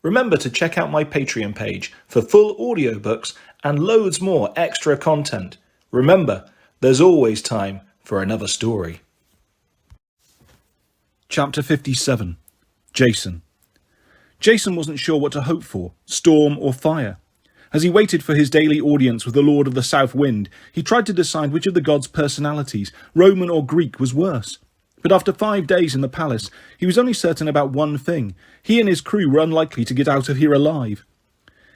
Remember to check out my Patreon page for full audiobooks and loads more extra content. Remember, there's always time for another story. Chapter 57. Jason. Jason wasn't sure what to hope for, storm or fire. As he waited for his daily audience with the Lord of the South Wind, he tried to decide which of the gods' personalities, Roman or Greek, was worse. But after 5 days in the palace, he was only certain about one thing. He and his crew were unlikely to get out of here alive.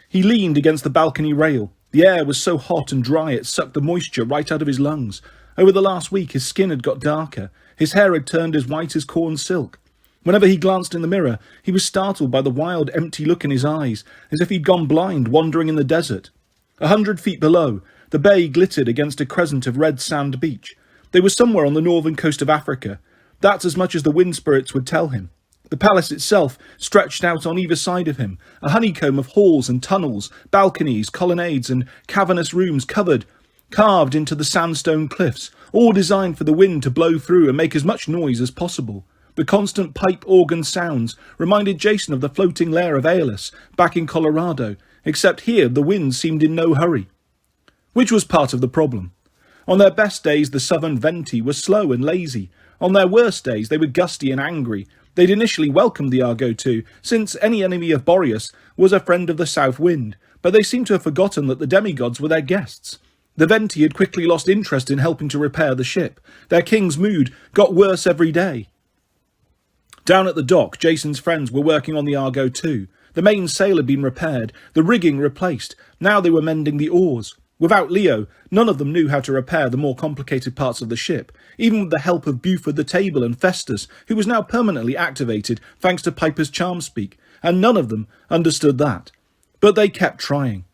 He leaned against the balcony rail. The air was so hot and dry it sucked the moisture right out of his lungs. Over the last week his skin had got darker. His hair had turned as white as corn silk. Whenever he glanced in the mirror, he was startled by the wild, empty look in his eyes, as if he'd gone blind wandering in the desert. 100 feet below, the bay glittered against a crescent of red sand beach. They were somewhere on the northern coast of Africa. That's as much as the wind spirits would tell him. The palace itself stretched out on either side of him, a honeycomb of halls and tunnels, balconies, colonnades, and cavernous rooms carved into the sandstone cliffs, all designed for the wind to blow through and make as much noise as possible. The constant pipe organ sounds reminded Jason of the floating lair of Aeolus back in Colorado, except here the wind seemed in no hurry. Which was part of the problem. On their best days the southern venti were slow and lazy. On their worst days they were gusty and angry. They'd initially welcomed the Argo too, since any enemy of Boreas was a friend of the south wind, but they seemed to have forgotten that the demigods were their guests. The venti had quickly lost interest in helping to repair the ship. Their king's mood got worse every day. Down at the dock, Jason's friends were working on the Argo too. The main sail had been repaired, the rigging replaced. Now they were mending the oars. Without Leo, none of them knew how to repair the more complicated parts of the ship, even with the help of Buford the Table and Festus, who was now permanently activated thanks to Piper's charm speak, and none of them understood that. But they kept trying.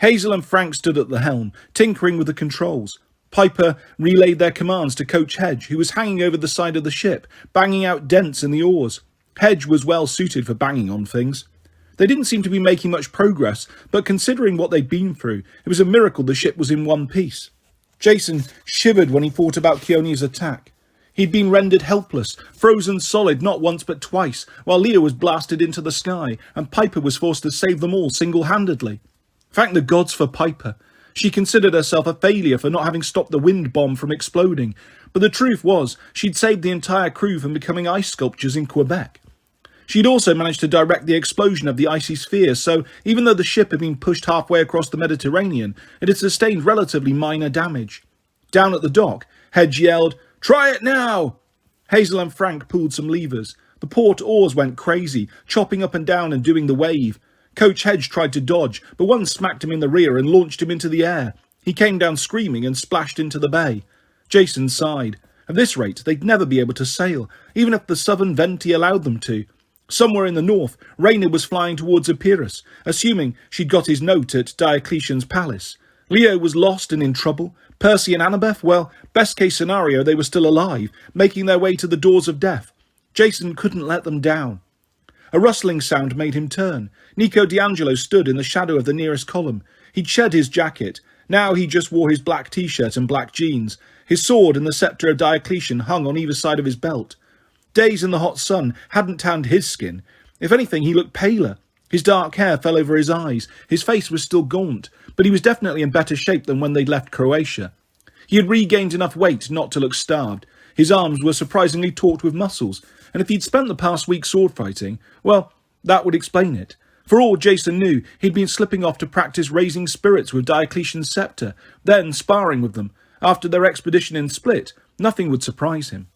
Hazel and Frank stood at the helm, tinkering with the controls. Piper relayed their commands to Coach Hedge, who was hanging over the side of the ship, banging out dents in the oars. Hedge was well suited for banging on things. They didn't seem to be making much progress, but considering what they'd been through, it was a miracle the ship was in one piece. Jason shivered when he thought about Keone's attack. He'd been rendered helpless, frozen solid not once but twice, while Leo was blasted into the sky, and Piper was forced to save them all single-handedly. Thank the gods for Piper. She considered herself a failure for not having stopped the wind bomb from exploding, but the truth was she'd saved the entire crew from becoming ice sculptures in Quebec. She'd also managed to direct the explosion of the icy sphere, so even though the ship had been pushed halfway across the Mediterranean, it had sustained relatively minor damage. Down at the dock, Hedge yelled, "Try it now!" Hazel and Frank pulled some levers. The port oars went crazy, chopping up and down and doing the wave. Coach Hedge tried to dodge, but one smacked him in the rear and launched him into the air. He came down screaming and splashed into the bay. Jason sighed. At this rate, they'd never be able to sail, even if the southern venti allowed them to. Somewhere in the north, Raina was flying towards Epirus, assuming she'd got his note at Diocletian's palace. Leo was lost and in trouble. Percy and Annabeth, well, best case scenario, they were still alive, making their way to the doors of death. Jason couldn't let them down. A rustling sound made him turn. Nico D'Angelo stood in the shadow of the nearest column. He'd shed his jacket. Now he just wore his black t-shirt and black jeans. His sword and the sceptre of Diocletian hung on either side of his belt. Days in the hot sun hadn't tanned his skin. If anything, he looked paler. His dark hair fell over his eyes. His face was still gaunt, but he was definitely in better shape than when they'd left Croatia. He had regained enough weight not to look starved. His arms were surprisingly taut with muscles, and if he'd spent the past week sword fighting, well, that would explain it. For all Jason knew, he'd been slipping off to practice raising spirits with Diocletian's sceptre, then sparring with them. After their expedition in Split, nothing would surprise him.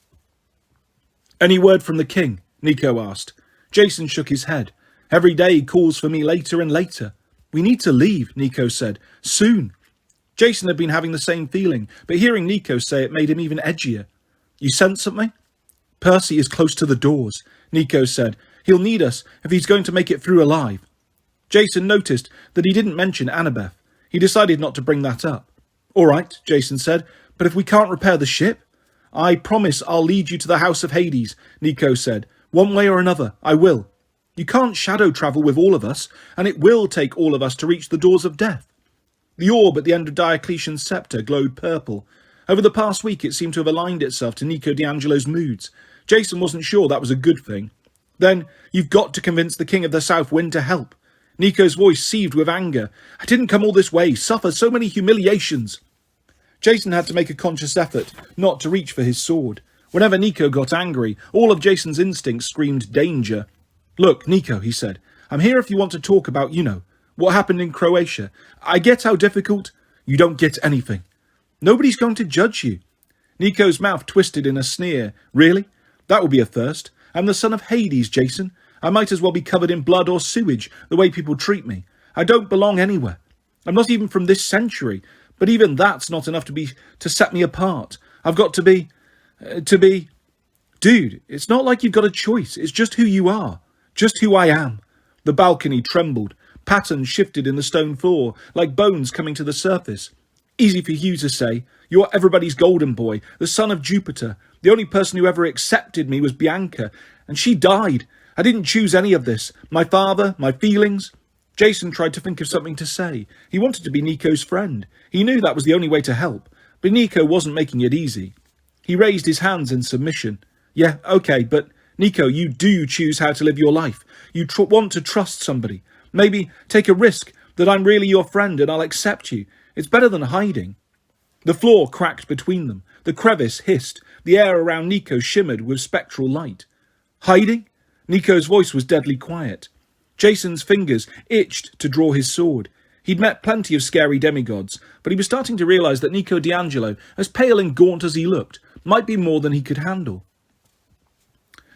"Any word from the king?" Nico asked. Jason shook his head. "Every day he calls for me later and later." "We need to leave," Nico said. "Soon." Jason had been having the same feeling, but hearing Nico say it made him even edgier. "You sense something?" "Percy is close to the doors," Nico said. "He'll need us if he's going to make it through alive." Jason noticed that he didn't mention Annabeth. He decided not to bring that up. "All right," Jason said, "but if we can't repair the ship?" "I promise I'll lead you to the House of Hades," Nico said. "One way or another, I will." "You can't shadow travel with all of us, and it will take all of us to reach the doors of death." The orb at the end of Diocletian's sceptre glowed purple. Over the past week it seemed to have aligned itself to Nico D'Angelo's moods. Jason wasn't sure that was a good thing. Then you've got to convince the King of the South Wind to help. Nico's voice seethed with anger. I didn't come all this way, suffer so many humiliations. Jason had to make a conscious effort not to reach for his sword. Whenever Nico got angry, all of Jason's instincts screamed danger. Look, Nico, he said, I'm here if you want to talk about, what happened in Croatia. I get how difficult. You don't get anything. Nobody's going to judge you. Nico's mouth twisted in a sneer. Really? That will be a first. I'm the son of Hades, Jason. I might as well be covered in blood or sewage, the way people treat me. I don't belong anywhere. I'm not even from this century, but even that's not enough to set me apart. I've got to be... Dude, it's not like you've got a choice. It's just who you are. Just who I am. The balcony trembled. Patterns shifted in the stone floor, like bones coming to the surface. Easy for you to say. You're everybody's golden boy, the son of Jupiter. The only person who ever accepted me was Bianca, and she died. I didn't choose any of this. My father, my feelings. Jason tried to think of something to say. He wanted to be Nico's friend. He knew that was the only way to help, but Nico wasn't making it easy. He raised his hands in submission. Yeah, okay, but Nico, you do choose how to live your life. You want to trust somebody. Maybe take a risk that I'm really your friend and I'll accept you. It's better than hiding. The floor cracked between them. The crevice hissed. The air around Nico shimmered with spectral light. Hiding? Nico's voice was deadly quiet. Jason's fingers itched to draw his sword. He'd met plenty of scary demigods, but he was starting to realise that Nico D'Angelo, as pale and gaunt as he looked, might be more than he could handle.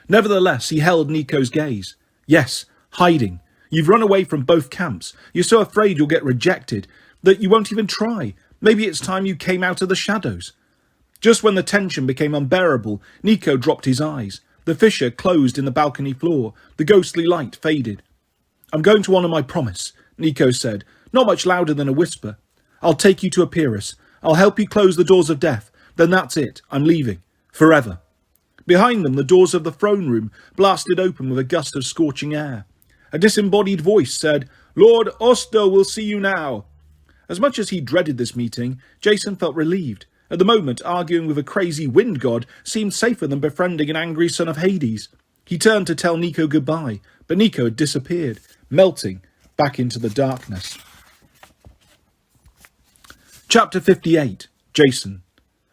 Nevertheless, he held Nico's gaze. Yes, hiding. You've run away from both camps. You're so afraid you'll get rejected that you won't even try. Maybe it's time you came out of the shadows. Just when the tension became unbearable, Nico dropped his eyes. The fissure closed in the balcony floor. The ghostly light faded. I'm going to honour my promise, Nico said, not much louder than a whisper. I'll take you to Epirus. I'll help you close the doors of death. Then that's it. I'm leaving. Forever. Behind them, the doors of the throne room blasted open with a gust of scorching air. A disembodied voice said, Lord Oster will see you now. As much as he dreaded this meeting, Jason felt relieved. At the moment, arguing with a crazy wind god seemed safer than befriending an angry son of Hades. He turned to tell Nico goodbye, but Nico had disappeared, melting back into the darkness. Chapter 58. Jason.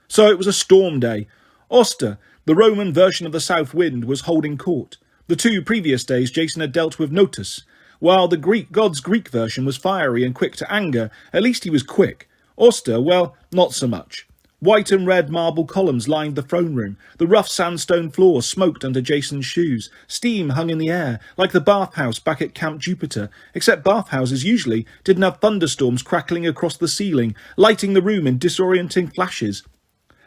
So it was a storm day. Oster, the Roman version of the South Wind, was holding court. The 2 previous days Jason had dealt with Notus. While the god's Greek version was fiery and quick to anger, at least he was quick. Oster, well, not so much. White and red marble columns lined the throne room. The rough sandstone floor smoked under Jason's shoes. Steam hung in the air, like the bathhouse back at Camp Jupiter, except bathhouses usually didn't have thunderstorms crackling across the ceiling, lighting the room in disorienting flashes.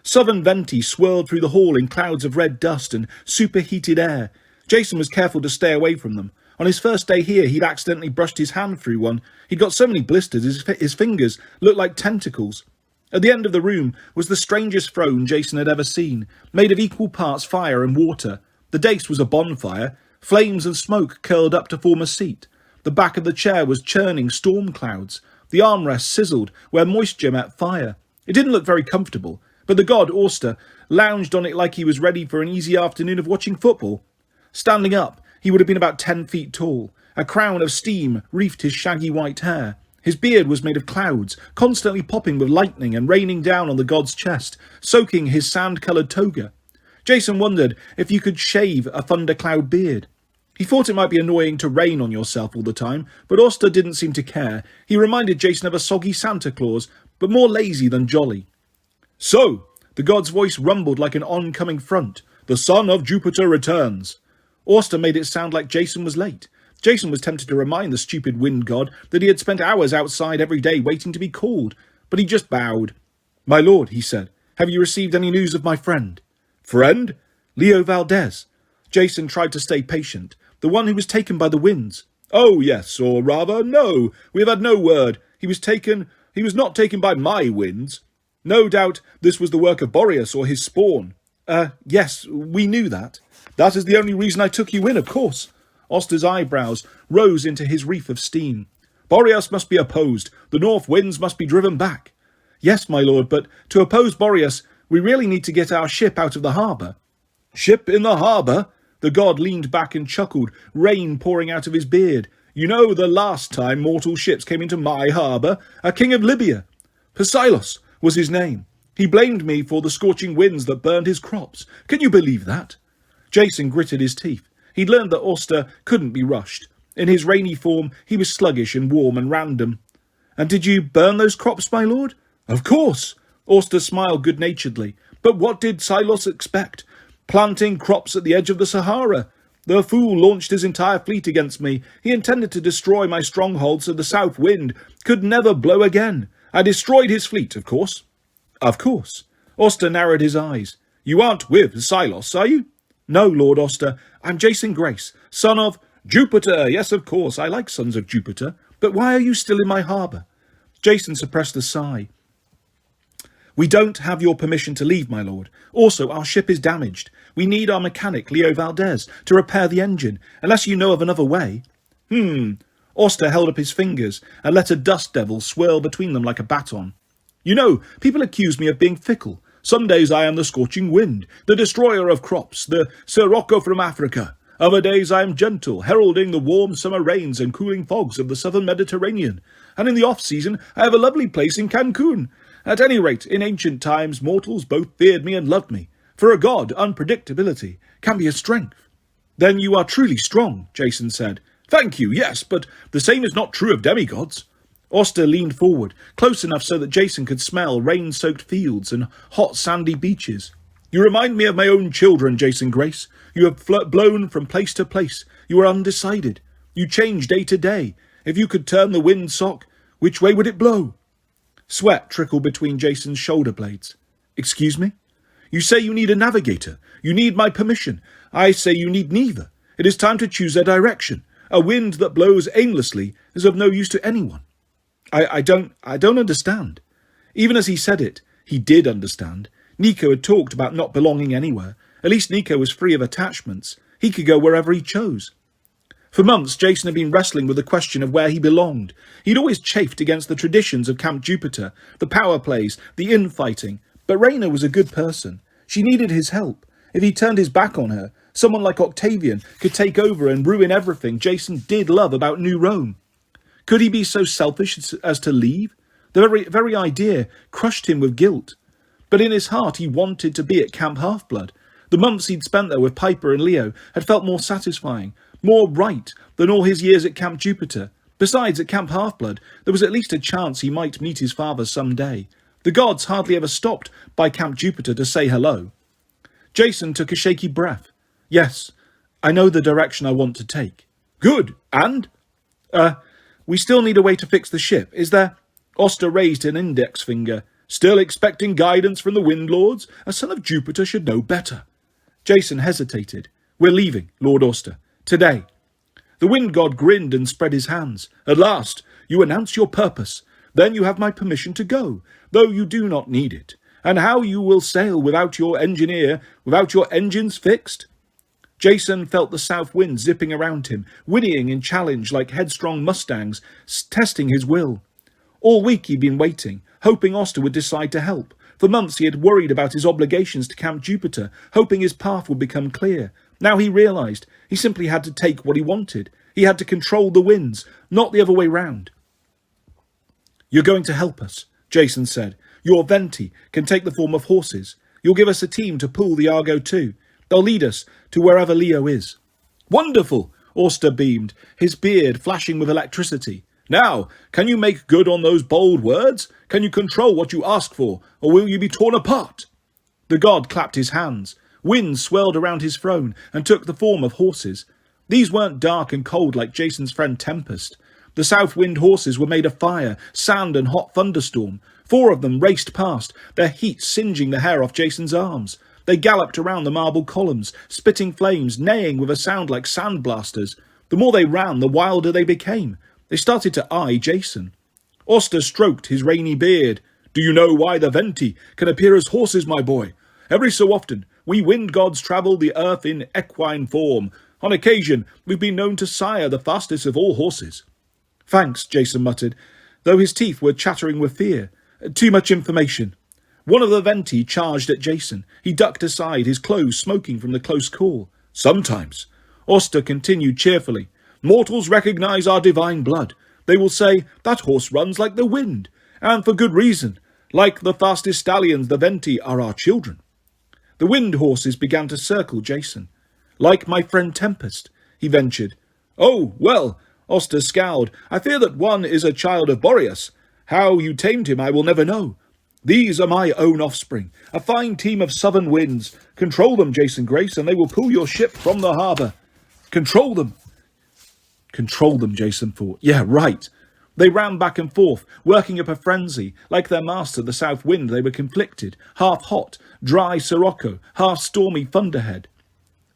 Southern venti swirled through the hall in clouds of red dust and superheated air. Jason was careful to stay away from them. On his first day here, he'd accidentally brushed his hand through one. He'd got so many blisters, his fingers looked like tentacles. At the end of the room was the strangest throne Jason had ever seen, made of equal parts fire and water. The dais was a bonfire. Flames and smoke curled up to form a seat. The back of the chair was churning storm clouds. The armrest sizzled where moisture met fire. It didn't look very comfortable, but the god Auster lounged on it like he was ready for an easy afternoon of watching football. Standing up, he would have been about 10 feet tall. A crown of steam wreathed his shaggy white hair. His beard was made of clouds, constantly popping with lightning and raining down on the god's chest, soaking his sand-coloured toga. Jason wondered if you could shave a thundercloud beard. He thought it might be annoying to rain on yourself all the time, but Auster didn't seem to care. He reminded Jason of a soggy Santa Claus, but more lazy than jolly. So, the god's voice rumbled like an oncoming front. The son of Jupiter returns. Auster made it sound like Jason was late. Jason was tempted to remind the stupid wind god that he had spent hours outside every day waiting to be called, but he just bowed. My lord, he said, have you received any news of my friend? Friend? Leo Valdez. Jason tried to stay patient. The one who was taken by the winds. Oh, yes, or rather, no. We have had no word. He was not taken by my winds. No doubt this was the work of Boreas or his spawn. Yes, we knew that. That is the only reason I took you in, of course. Auster's eyebrows rose into his wreath of steam. Boreas must be opposed. The north winds must be driven back. Yes, my lord, but to oppose Boreas, we really need to get our ship out of the harbour. Ship in the harbour? The god leaned back and chuckled, rain pouring out of his beard. You know, the last time mortal ships came into my harbour, a king of Libya. Psilos was his name. He blamed me for the scorching winds that burned his crops. Can you believe that? Jason gritted his teeth. He'd learned that Auster couldn't be rushed. In his rainy form, he was sluggish and warm and random. And did you burn those crops, my lord? Of course. Auster smiled good-naturedly. But what did Psilos expect? Planting crops at the edge of the Sahara. The fool launched his entire fleet against me. He intended to destroy my stronghold so the south wind could never blow again. I destroyed his fleet, of course. Of course. Auster narrowed his eyes. You aren't with Psilos, are you? No, Lord Auster. I'm Jason Grace, son of Jupiter. Yes, of course, I like sons of Jupiter. But why are you still in my harbour? Jason suppressed a sigh. We don't have your permission to leave, my lord. Also, our ship is damaged. We need our mechanic, Leo Valdez, to repair the engine, unless you know of another way. Auster held up his fingers and let a dust devil swirl between them like a baton. You know, people accuse me of being fickle. Some days I am the scorching wind, the destroyer of crops, the sirocco from Africa. Other days I am gentle, heralding the warm summer rains and cooling fogs of the southern Mediterranean. And in the off-season I have a lovely place in Cancun. At any rate, in ancient times, mortals both feared me and loved me. For a god, unpredictability can be a strength. Then you are truly strong, Jason said. Thank you, yes, but the same is not true of demigods. Auster leaned forward, close enough so that Jason could smell rain-soaked fields and hot sandy beaches. You remind me of my own children, Jason Grace. You have blown from place to place. You are undecided. You change day to day. If you could turn the wind sock, which way would it blow? Sweat trickled between Jason's shoulder blades. Excuse me? You say you need a navigator. You need my permission. I say you need neither. It is time to choose a direction. A wind that blows aimlessly is of no use to anyone. I don't understand. Even as he said it, he did understand. Nico had talked about not belonging anywhere. At least Nico was free of attachments. He could go wherever he chose. For months, Jason had been wrestling with the question of where he belonged. He'd always chafed against the traditions of Camp Jupiter, the power plays, the infighting. But Raina was a good person. She needed his help. If he turned his back on her, someone like Octavian could take over and ruin everything Jason did love about New Rome. Could he be so selfish as to leave? The very idea crushed him with guilt. But in his heart he wanted to be at Camp Half-Blood. The months he'd spent there with Piper and Leo had felt more satisfying, more right than all his years at Camp Jupiter. Besides, at Camp Half-Blood, there was at least a chance he might meet his father some day. The gods hardly ever stopped by Camp Jupiter to say hello. Jason took a shaky breath. Yes, I know the direction I want to take. Good, and? We still need a way to fix the ship, is there? Auster raised an index finger. Still expecting guidance from the Wind Lords? A son of Jupiter should know better. Jason hesitated. We're leaving, Lord Auster. Today. The wind god grinned and spread his hands. At last, you announce your purpose. Then you have my permission to go, though you do not need it. And how you will sail without your engineer, without your engines fixed? Jason felt the south wind zipping around him, whinnying in challenge like headstrong mustangs, testing his will. All week he'd been waiting, hoping Auster would decide to help. For months he had worried about his obligations to Camp Jupiter, hoping his path would become clear. Now he realised he simply had to take what he wanted. He had to control the winds, not the other way round. You're going to help us, Jason said. Your Venti can take the form of horses. You'll give us a team to pull the Argo too. They'll lead us to wherever Leo is. Wonderful, Auster beamed, his beard flashing with electricity. Now, can you make good on those bold words? Can you control what you ask for, or will you be torn apart? The god clapped his hands. Wind swirled around his throne and took the form of horses. These weren't dark and cold like Jason's friend Tempest. The south wind horses were made of fire, sand and hot thunderstorm. 4 of them raced past, their heat singeing the hair off Jason's arms. They galloped around the marble columns, spitting flames, neighing with a sound like sandblasters. The more they ran, the wilder they became. They started to eye Jason. Auster stroked his rainy beard. Do you know why the Venti can appear as horses, my boy? Every so often, we wind gods travel the earth in equine form. On occasion, we've been known to sire the fastest of all horses. Thanks, Jason muttered, though his teeth were chattering with fear. Too much information. One of the Venti charged at Jason. He ducked aside, his clothes smoking from the close call. Sometimes. Oster continued cheerfully. Mortals recognize our divine blood. They will say, that horse runs like the wind, and for good reason. Like the fastest stallions, the Venti are our children. The wind horses began to circle Jason. Like my friend Tempest, he ventured. Oh, well, Oster scowled. I fear that one is a child of Boreas. How you tamed him I will never know. These are my own offspring, a fine team of southern winds. Control them, Jason Grace, and they will pull your ship from the harbour. Control them. Control them, Jason thought. Yeah, right. They ran back and forth, working up a frenzy. Like their master, the south wind, they were conflicted. Half hot, dry Sirocco, half stormy thunderhead.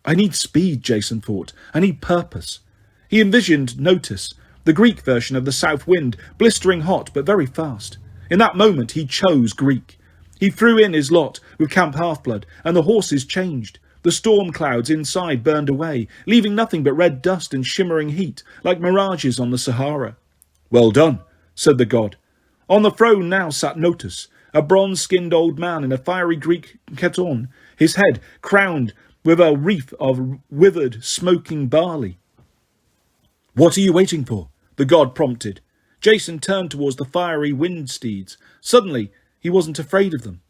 I need speed, Jason thought. I need purpose. He envisioned Notus, the Greek version of the south wind, blistering hot but very fast. In that moment he chose Greek. He threw in his lot with Camp Halfblood, and the horses changed. The storm clouds inside burned away, leaving nothing but red dust and shimmering heat, like mirages on the Sahara. Well done, said the god. On the throne now sat Notus, a bronze-skinned old man in a fiery Greek keton, his head crowned with a wreath of withered, smoking barley. What are you waiting for? The god prompted. Jason turned towards the fiery wind steeds. Suddenly, he wasn't afraid of them.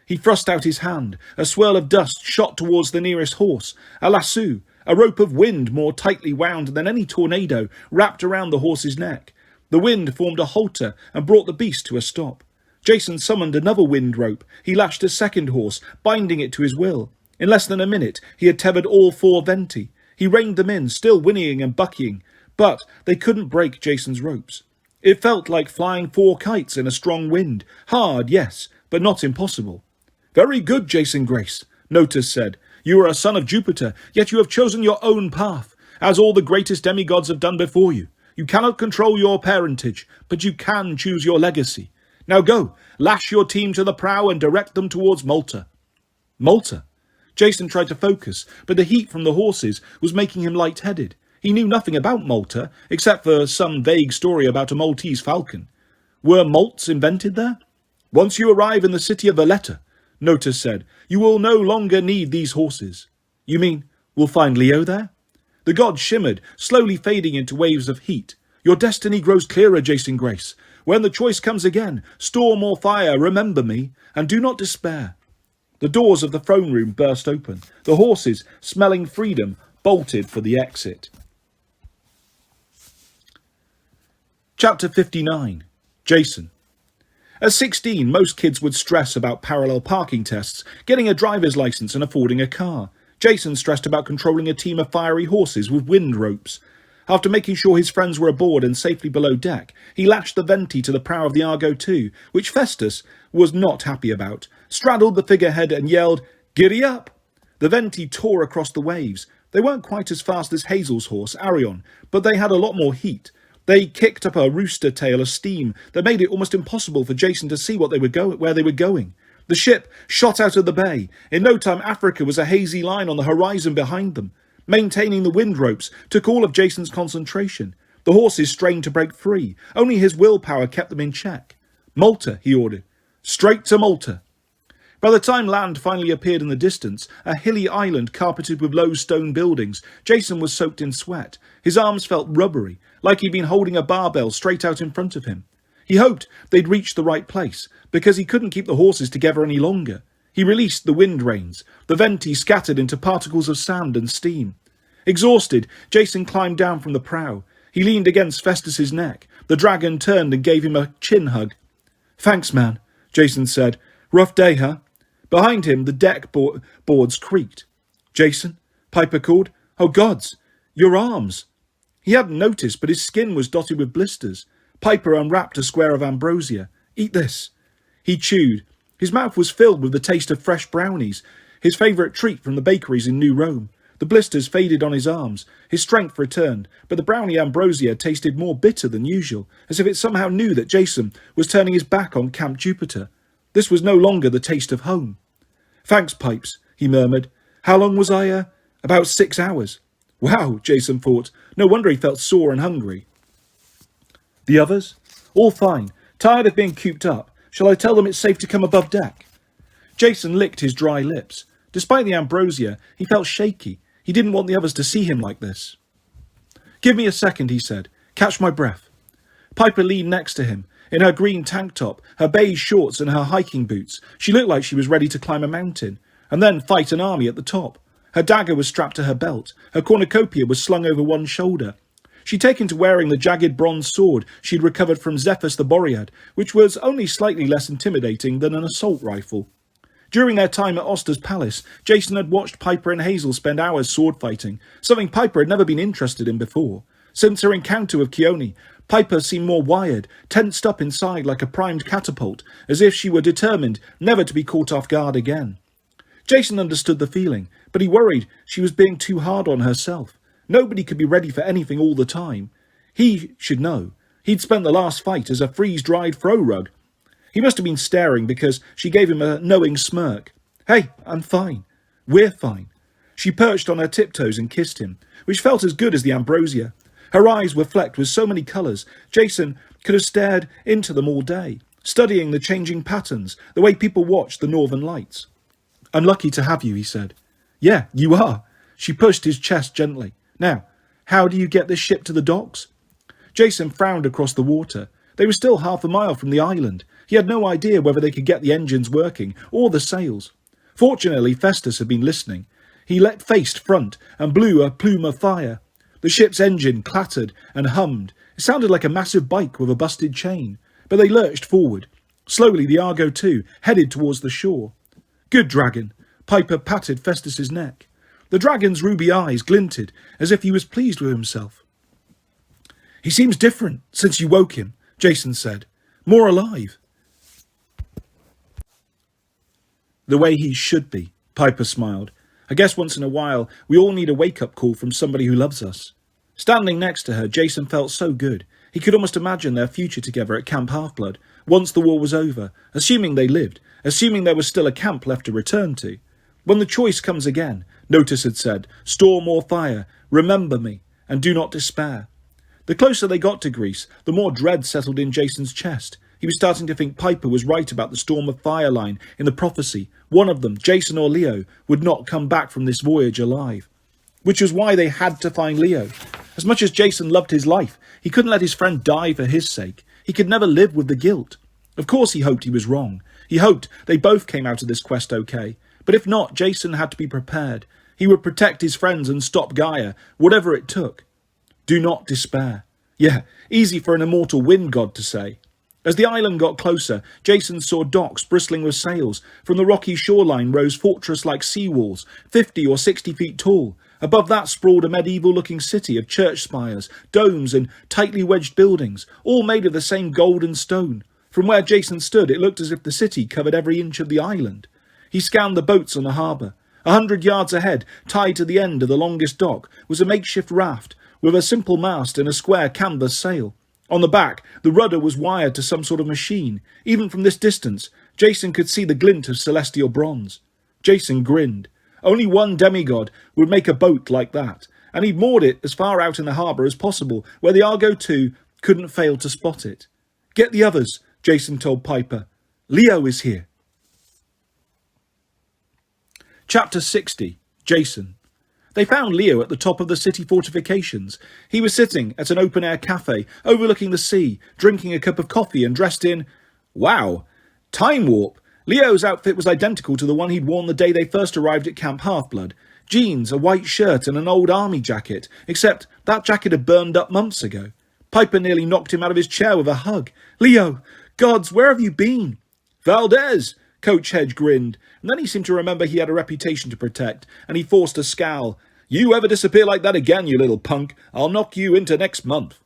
He thrust out his hand. A swirl of dust shot towards the nearest horse. A lasso, a rope of wind more tightly wound than any tornado, wrapped around the horse's neck. The wind formed a halter and brought the beast to a stop. Jason summoned another wind rope. He lashed a second horse, binding it to his will. In less than a minute, he had tethered all 4 Venti. He reined them in, still whinnying and buckying, but they couldn't break Jason's ropes. It felt like flying 4 kites in a strong wind. Hard, yes, but not impossible. Very good, Jason Grace, Notus said. You are a son of Jupiter, yet you have chosen your own path, as all the greatest demigods have done before you. You cannot control your parentage, but you can choose your legacy. Now go, lash your team to the prow and direct them towards Malta. Malta? Jason tried to focus, but the heat from the horses was making him light-headed. He knew nothing about Malta, except for some vague story about a Maltese falcon. Were malts invented there? Once you arrive in the city of Valletta, Notus said, you will no longer need these horses. You mean we'll find Leo there? The god shimmered, slowly fading into waves of heat. Your destiny grows clearer, Jason Grace. When the choice comes again, storm or fire, remember me, and do not despair. The doors of the throne room burst open. The horses, smelling freedom, bolted for the exit. Chapter 59. Jason. At 16, most kids would stress about parallel parking tests, getting a driver's license and affording a car. Jason stressed about controlling a team of fiery horses with wind ropes. After making sure his friends were aboard and safely below deck, he latched the Venti to the prow of the Argo II, which Festus was not happy about, straddled the figurehead and yelled, "Giddy up!" The Venti tore across the waves. They weren't quite as fast as Hazel's horse, Arion, but they had a lot more heat. They kicked up a rooster tail of steam that made it almost impossible for Jason to see where they were going. The ship shot out of the bay. In no time, Africa was a hazy line on the horizon behind them. Maintaining the wind ropes took all of Jason's concentration. The horses strained to break free. Only his willpower kept them in check. Malta, he ordered. Straight to Malta. By the time land finally appeared in the distance, a hilly island carpeted with low stone buildings, Jason was soaked in sweat. His arms felt rubbery, like he'd been holding a barbell straight out in front of him. He hoped they'd reached the right place, because he couldn't keep the horses together any longer. He released the wind reins. The Venti scattered into particles of sand and steam. Exhausted, Jason climbed down from the prow. He leaned against Festus's neck. The dragon turned and gave him a chin hug. "Thanks, man," Jason said. "Rough day, huh?" Behind him, the deck boards creaked. "Jason?" Piper called. "Oh, gods! Your arms!" He hadn't noticed, but his skin was dotted with blisters. Piper unwrapped a square of ambrosia. "Eat this." He chewed. His mouth was filled with the taste of fresh brownies, his favourite treat from the bakeries in New Rome. The blisters faded on his arms. His strength returned, but the brownie ambrosia tasted more bitter than usual, as if it somehow knew that Jason was turning his back on Camp Jupiter. This was no longer the taste of home. "Thanks, Pipes," he murmured. "How long was I, About 6 hours. Wow, Jason thought. No wonder he felt sore and hungry. The others? All fine. Tired of being cooped up. Shall I tell them it's safe to come above deck? Jason licked his dry lips. Despite the ambrosia, he felt shaky. He didn't want the others to see him like this. "Give me a second," he said. "Catch my breath." Piper leaned next to him. In her green tank top, her beige shorts and her hiking boots, she looked like she was ready to climb a mountain, and then fight an army at the top. Her dagger was strapped to her belt. Her cornucopia was slung over one shoulder. She'd taken to wearing the jagged bronze sword she'd recovered from Zephyrus the Boread, which was only slightly less intimidating than an assault rifle. During their time at Oster's palace, Jason had watched Piper and Hazel spend hours sword fighting, something Piper had never been interested in before. Since her encounter with Keone, Piper seemed more wired, tensed up inside like a primed catapult, as if she were determined never to be caught off guard again. Jason understood the feeling, but he worried she was being too hard on herself. Nobody could be ready for anything all the time. He should know. He'd spent the last fight as a freeze-dried throw rug. He must have been staring because she gave him a knowing smirk. "Hey, I'm fine. We're fine." She perched on her tiptoes and kissed him, which felt as good as the ambrosia. Her eyes were flecked with so many colours, Jason could have stared into them all day, studying the changing patterns, the way people watched the northern lights. "I'm lucky to have you," he said. "Yeah, you are." She pushed his chest gently. "Now, how do you get this ship to the docks?" Jason frowned across the water. They were still half a mile from the island. He had no idea whether they could get the engines working, or the sails. Fortunately, Festus had been listening. He faced front and blew a plume of fire. The ship's engine clattered and hummed. It sounded like a massive bike with a busted chain. But they lurched forward. Slowly, the Argo II headed towards the shore. "Good dragon." Piper patted Festus's neck. The dragon's ruby eyes glinted, as if he was pleased with himself. "He seems different since you woke him," Jason said. "More alive." "The way he should be," Piper smiled. "I guess once in a while we all need a wake-up call from somebody who loves us." Standing next to her, Jason felt so good. He could almost imagine their future together at Camp Half-Blood, once the war was over, assuming they lived, assuming there was still a camp left to return to. "When the choice comes again," Notice had said, "storm or fire, remember me, and do not despair." The closer they got to Greece, the more dread settled in Jason's chest. He was starting to think Piper was right about the storm of fire line in the prophecy. One of them, Jason or Leo, would not come back from this voyage alive. Which was why they had to find Leo. As much as Jason loved his life, he couldn't let his friend die for his sake. He could never live with the guilt. Of course he hoped he was wrong. He hoped they both came out of this quest okay. But if not, Jason had to be prepared. He would protect his friends and stop Gaia, whatever it took. Do not despair. Yeah, easy for an immortal wind god to say. As the island got closer, Jason saw docks bristling with sails. From the rocky shoreline rose fortress-like seawalls, 50 or 60 feet tall. Above that sprawled a medieval-looking city of church spires, domes and tightly wedged buildings, all made of the same gold and stone. From where Jason stood, it looked as if the city covered every inch of the island. He scanned the boats on the harbour. 100 yards ahead, tied to the end of the longest dock, was a makeshift raft with a simple mast and a square canvas sail. On the back, the rudder was wired to some sort of machine. Even from this distance, Jason could see the glint of celestial bronze. Jason grinned. Only one demigod would make a boat like that, and he'd moored it as far out in the harbour as possible, where the Argo II couldn't fail to spot it. "Get the others," Jason told Piper. "Leo is here." Chapter 60. Jason. They found Leo at the top of the city fortifications. He was sitting at an open-air cafe overlooking the sea, drinking a cup of coffee and dressed in... Wow! Time warp! Leo's outfit was identical to the one he'd worn the day they first arrived at Camp Half-Blood. Jeans, a white shirt and an old army jacket, except that jacket had burned up months ago. Piper nearly knocked him out of his chair with a hug. "Leo! Gods, where have you been?" "Valdez!" Coach Hedge grinned, and then he seemed to remember he had a reputation to protect, and he forced a scowl. "You ever disappear like that again, you little punk, I'll knock you into next month."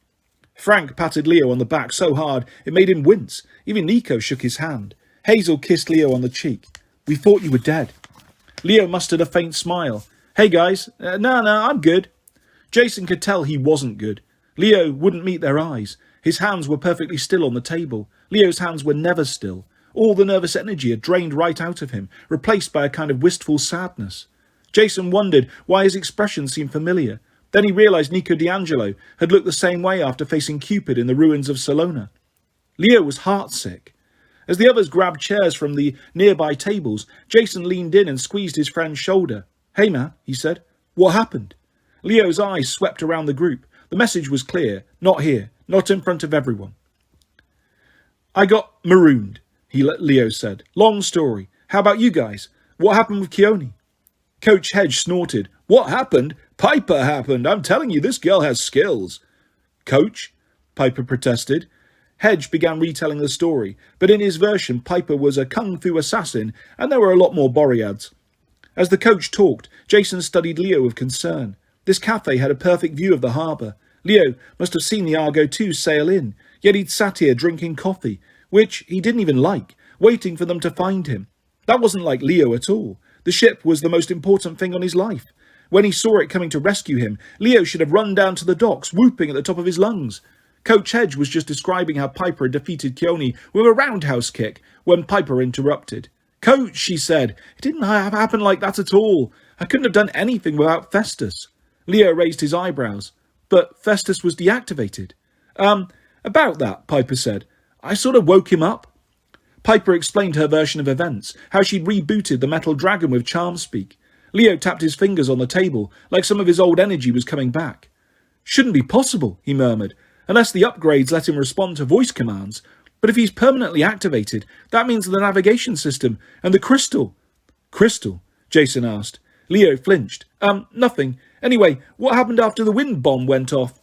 Frank patted Leo on the back so hard it made him wince. Even Nico shook his hand. Hazel kissed Leo on the cheek. "We thought you were dead." Leo mustered a faint smile. "Hey guys, no, I'm good." Jason could tell he wasn't good. Leo wouldn't meet their eyes. His hands were perfectly still on the table. Leo's hands were never still. All the nervous energy had drained right out of him, replaced by a kind of wistful sadness. Jason wondered why his expression seemed familiar. Then he realised Nico D'Angelo had looked the same way after facing Cupid in the ruins of Salona. Leo was heartsick. As the others grabbed chairs from the nearby tables, Jason leaned in and squeezed his friend's shoulder. "Hey man," he said, What happened? Leo's eyes swept around the group. The message was clear. Not here. Not in front of everyone. I got marooned, Leo said. Long story. How about you guys? What happened with Keone? Coach Hedge snorted. What happened? Piper happened. I'm telling you, this girl has skills. Coach? Piper protested. Hedge began retelling the story, but in his version, Piper was a kung fu assassin, and there were a lot more Boreads. As the coach talked, Jason studied Leo with concern. This cafe had a perfect view of the harbour. Leo must have seen the Argo II sail in, yet he'd sat here drinking coffee, which he didn't even like, waiting for them to find him. That wasn't like Leo at all. The ship was the most important thing on his life. When he saw it coming to rescue him, Leo should have run down to the docks, whooping at the top of his lungs. Coach Hedge was just describing how Piper had defeated Keone with a roundhouse kick when Piper interrupted. Coach, she said, it didn't happen like that at all. I couldn't have done anything without Festus. Leo raised his eyebrows. But Festus was deactivated. About that, Piper said. I sort of woke him up. Piper explained her version of events, how she'd rebooted the metal dragon with charm speak. Leo tapped his fingers on the table, like some of his old energy was coming back. Shouldn't be possible, he murmured, unless the upgrades let him respond to voice commands. But if he's permanently activated, that means the navigation system and the crystal. Crystal? Jason asked. Leo flinched. Nothing. Anyway, what happened after the wind bomb went off?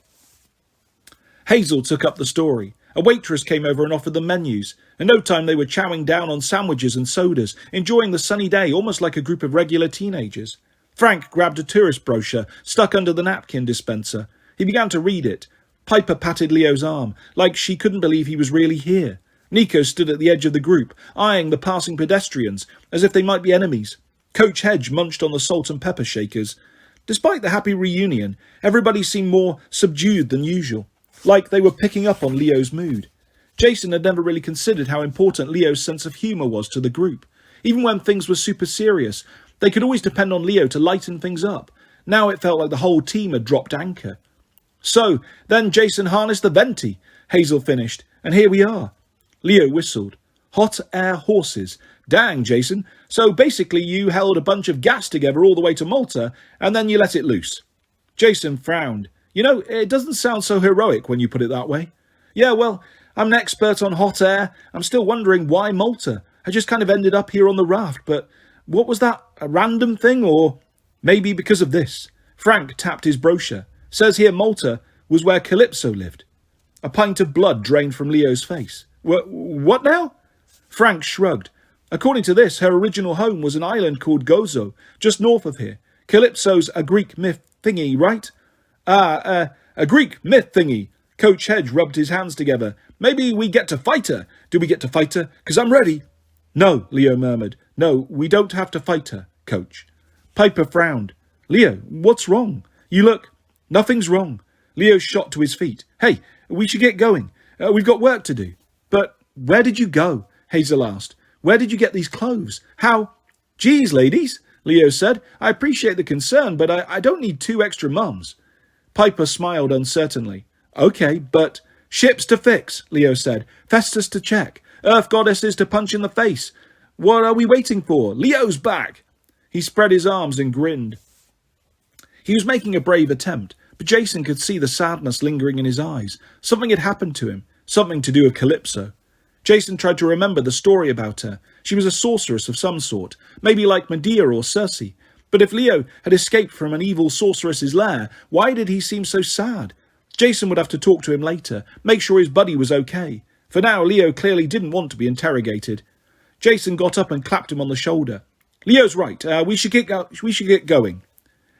Hazel took up the story. A waitress came over and offered them menus. In no time they were chowing down on sandwiches and sodas, enjoying the sunny day almost like a group of regular teenagers. Frank grabbed a tourist brochure stuck under the napkin dispenser. He began to read it. Piper patted Leo's arm, like she couldn't believe he was really here. Nico stood at the edge of the group, eyeing the passing pedestrians, as if they might be enemies. Coach Hedge munched on the salt and pepper shakers. Despite the happy reunion, everybody seemed more subdued than usual, like they were picking up on Leo's mood. Jason had never really considered how important Leo's sense of humour was to the group. Even when things were super serious, they could always depend on Leo to lighten things up. Now it felt like the whole team had dropped anchor. So, then Jason harnessed the venti, Hazel finished, and here we are. Leo whistled. Hot air horses. Dang, Jason. So basically you held a bunch of gas together all the way to Malta, and then you let it loose. Jason frowned. You know, it doesn't sound so heroic when you put it that way. Yeah, well, I'm an expert on hot air. I'm still wondering why Malta. I just kind of ended up here on the raft, but what was that? A random thing, or maybe because of this? Frank tapped his brochure. Says here Malta was where Calypso lived. A pint of blood drained from Leo's face. What now? Frank shrugged. According to this, her original home was an island called Gozo, just north of here. Calypso's a Greek myth thingy, right? A Greek myth thingy. Coach Hedge rubbed his hands together. Maybe we get to fight her. Do we get to fight her? 'Cause I'm ready. No, Leo murmured. No, we don't have to fight her, Coach. Piper frowned. Leo, what's wrong? You look... Nothing's wrong. Leo shot to his feet. Hey, we should get going. We've got work to do. But where did you go? Hazel asked. Where did you get these clothes? How? Geez, ladies, Leo said. I appreciate the concern, but I don't need 2 extra mums. Piper smiled uncertainly. Okay, but ships to fix, Leo said. Festus to check. Earth goddesses to punch in the face. What are we waiting for? Leo's back. He spread his arms and grinned. He was making a brave attempt, but Jason could see the sadness lingering in his eyes. Something had happened to him, something to do with Calypso. Jason tried to remember the story about her. She was a sorceress of some sort, maybe like Medea or Circe. But if Leo had escaped from an evil sorceress's lair, why did he seem so sad? Jason would have to talk to him later, make sure his buddy was okay. For now, Leo clearly didn't want to be interrogated. Jason got up and clapped him on the shoulder. Leo's right. We should get going.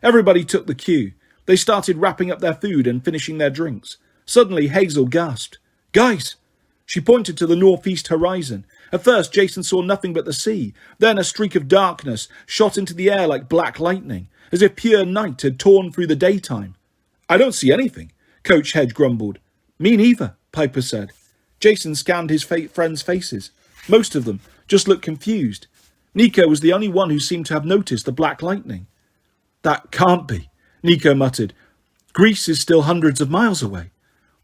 Everybody took the cue. They started wrapping up their food and finishing their drinks. Suddenly, Hazel gasped. Guys! She pointed to the northeast horizon. At first, Jason saw nothing but the sea. Then a streak of darkness shot into the air like black lightning, as if pure night had torn through the daytime. I don't see anything, Coach Hedge grumbled. Me neither, Piper said. Jason scanned his friends' faces. Most of them just looked confused. Nico was the only one who seemed to have noticed the black lightning. That can't be, Nico muttered. Greece is still hundreds of miles away.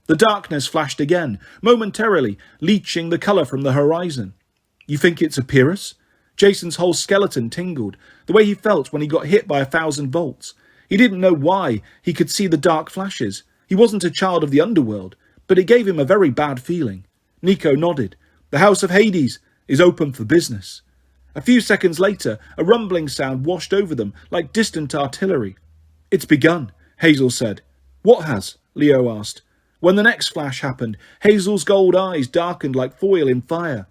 The darkness flashed again, momentarily leaching the colour from the horizon. You think it's Epirus? Jason's whole skeleton tingled, the way he felt when he got hit by 1,000 volts. He didn't know why he could see the dark flashes. He wasn't a child of the underworld, but it gave him a very bad feeling. Nico nodded. The House of Hades is open for business. A few seconds later, a rumbling sound washed over them like distant artillery. It's begun, Hazel said. What has? Leo asked. When the next flash happened, Hazel's gold eyes darkened like foil in fire.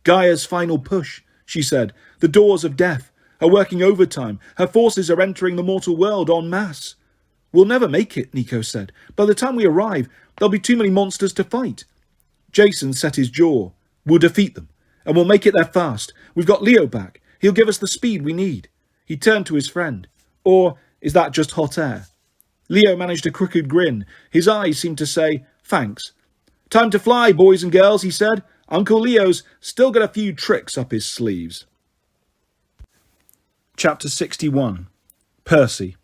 Gaia's final push, she said. The doors of death are working overtime. Her forces are entering the mortal world en masse. We'll never make it, Nico said. By the time we arrive, there'll be too many monsters to fight. Jason set his jaw. We'll defeat them, and we'll make it there fast. We've got Leo back. He'll give us the speed we need. He turned to his friend. Or is that just hot air? Leo managed a crooked grin. His eyes seemed to say, thanks. Time to fly, boys and girls, he said. Uncle Leo's still got a few tricks up his sleeves. Chapter 61. Percy.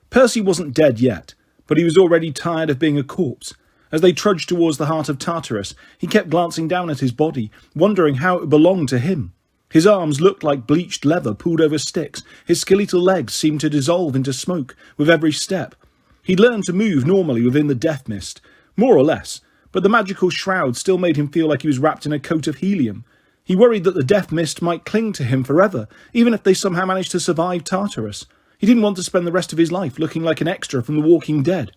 Percy wasn't dead yet, but he was already tired of being a corpse. As they trudged towards the heart of Tartarus, he kept glancing down at his body, wondering how it belonged to him. His arms looked like bleached leather pulled over sticks. His skeletal legs seemed to dissolve into smoke with every step. He'd learned to move normally within the death mist, more or less, but the magical shroud still made him feel like he was wrapped in a coat of helium. He worried that the death mist might cling to him forever, even if they somehow managed to survive Tartarus. He didn't want to spend the rest of his life looking like an extra from The Walking Dead.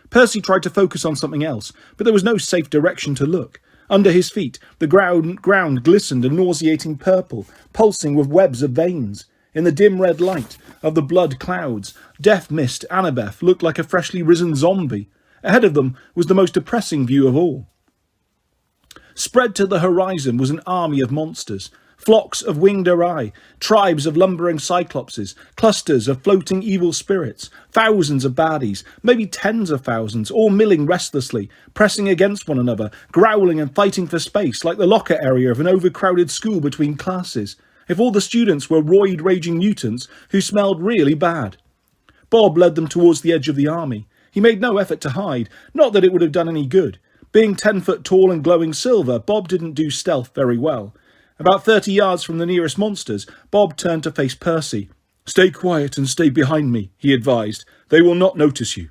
Percy tried to focus on something else, but there was no safe direction to look. Under his feet, the ground glistened a nauseating purple, pulsing with webs of veins. In the dim red light of the blood clouds, Death Mist Annabeth looked like a freshly risen zombie. Ahead of them was the most depressing view of all. Spread to the horizon was an army of monsters. Flocks of winged Arai, tribes of lumbering cyclopses, clusters of floating evil spirits, thousands of baddies, maybe tens of thousands, all milling restlessly, pressing against one another, growling and fighting for space like the locker area of an overcrowded school between classes. If all the students were roid-raging mutants who smelled really bad. Bob led them towards the edge of the army. He made no effort to hide, not that it would have done any good. Being 10 foot tall and glowing silver, Bob didn't do stealth very well. About 30 yards from the nearest monsters, Bob turned to face Percy. Stay quiet and stay behind me, he advised. They will not notice you.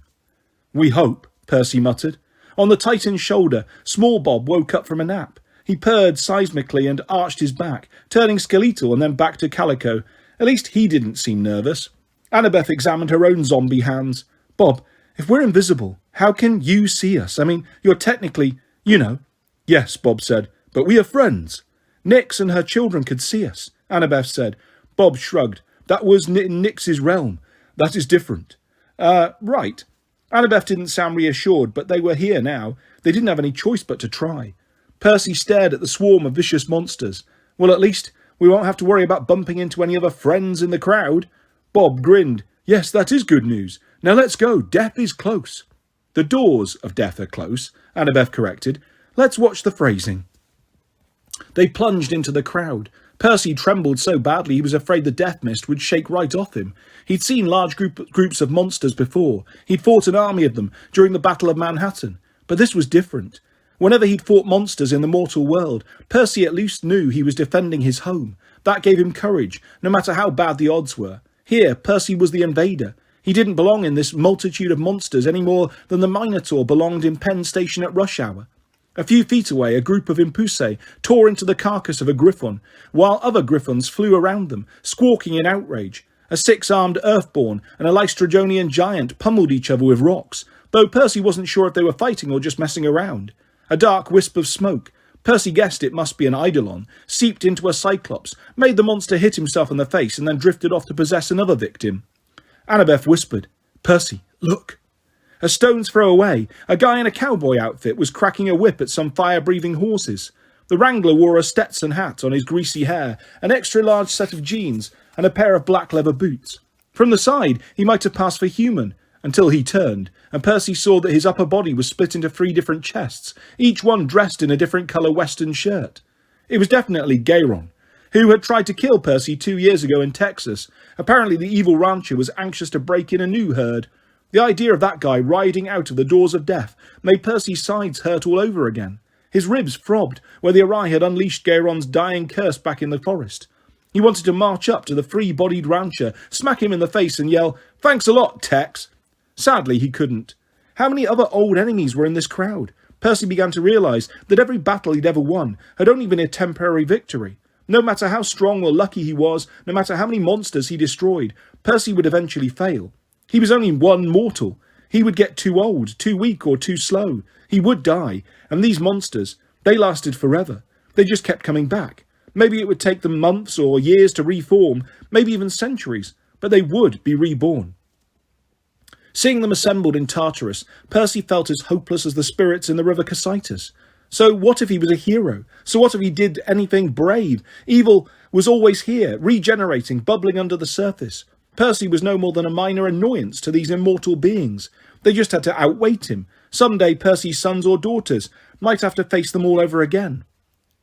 We hope, Percy muttered. On the Titan's shoulder, small Bob woke up from a nap. He purred seismically and arched his back, turning skeletal and then back to Calico. At least he didn't seem nervous. Annabeth examined her own zombie hands. Bob, if we're invisible, how can you see us? I mean, you're technically, you know. Yes, Bob said, but we are friends. Nyx and her children could see us, Annabeth said. Bob shrugged. That was in Nyx's realm. That is different. Right. Annabeth didn't sound reassured, but they were here now. They didn't have any choice but to try. Percy stared at the swarm of vicious monsters. Well, at least we won't have to worry about bumping into any other friends in the crowd. Bob grinned. Yes, that is good news. Now let's go. Death is close. The doors of death are close, Annabeth corrected. Let's watch the phrasing. They plunged into the crowd. Percy trembled so badly he was afraid the death mist would shake right off him. He'd seen large groups of monsters before. He'd fought an army of them during the Battle of Manhattan. But this was different. Whenever he'd fought monsters in the mortal world, Percy at least knew he was defending his home. That gave him courage, no matter how bad the odds were. Here, Percy was the invader. He didn't belong in this multitude of monsters any more than the Minotaur belonged in Penn Station at rush hour. A few feet away, a group of Impusei tore into the carcass of a griffon, while other griffons flew around them, squawking in outrage. A 6-armed Earthborn and a Lystrogonian giant pummeled each other with rocks, though Percy wasn't sure if they were fighting or just messing around. A dark wisp of smoke, Percy guessed it must be an Eidolon, seeped into a Cyclops, made the monster hit himself in the face and then drifted off to possess another victim. Annabeth whispered, Percy, look. A stone's throw away, a guy in a cowboy outfit was cracking a whip at some fire-breathing horses. The wrangler wore a Stetson hat on his greasy hair, an extra-large set of jeans, and a pair of black leather boots. From the side, he might have passed for human, until he turned, and Percy saw that his upper body was split into 3 different chests, each one dressed in a different colour western shirt. It was definitely Gayron, who had tried to kill Percy 2 years ago in Texas. Apparently the evil rancher was anxious to break in a new herd. The idea of that guy riding out of the doors of death made Percy's sides hurt all over again. His ribs throbbed where the Arai had unleashed Gayron's dying curse back in the forest. He wanted to march up to the free-bodied rancher, smack him in the face and yell, "Thanks a lot, Tex." Sadly, he couldn't. How many other old enemies were in this crowd? Percy began to realise that every battle he'd ever won had only been a temporary victory. No matter how strong or lucky he was, no matter how many monsters he destroyed, Percy would eventually fail. He was only one mortal. He would get too old, too weak, or too slow. He would die, and these monsters, they lasted forever. They just kept coming back. Maybe it would take them months or years to reform, maybe even centuries, but they would be reborn. Seeing them assembled in Tartarus, Percy felt as hopeless as the spirits in the river Cocytus. So what if he was a hero? So what if he did anything brave? Evil was always here, regenerating, bubbling under the surface. Percy was no more than a minor annoyance to these immortal beings. They just had to outweight him. Someday Percy's sons or daughters might have to face them all over again.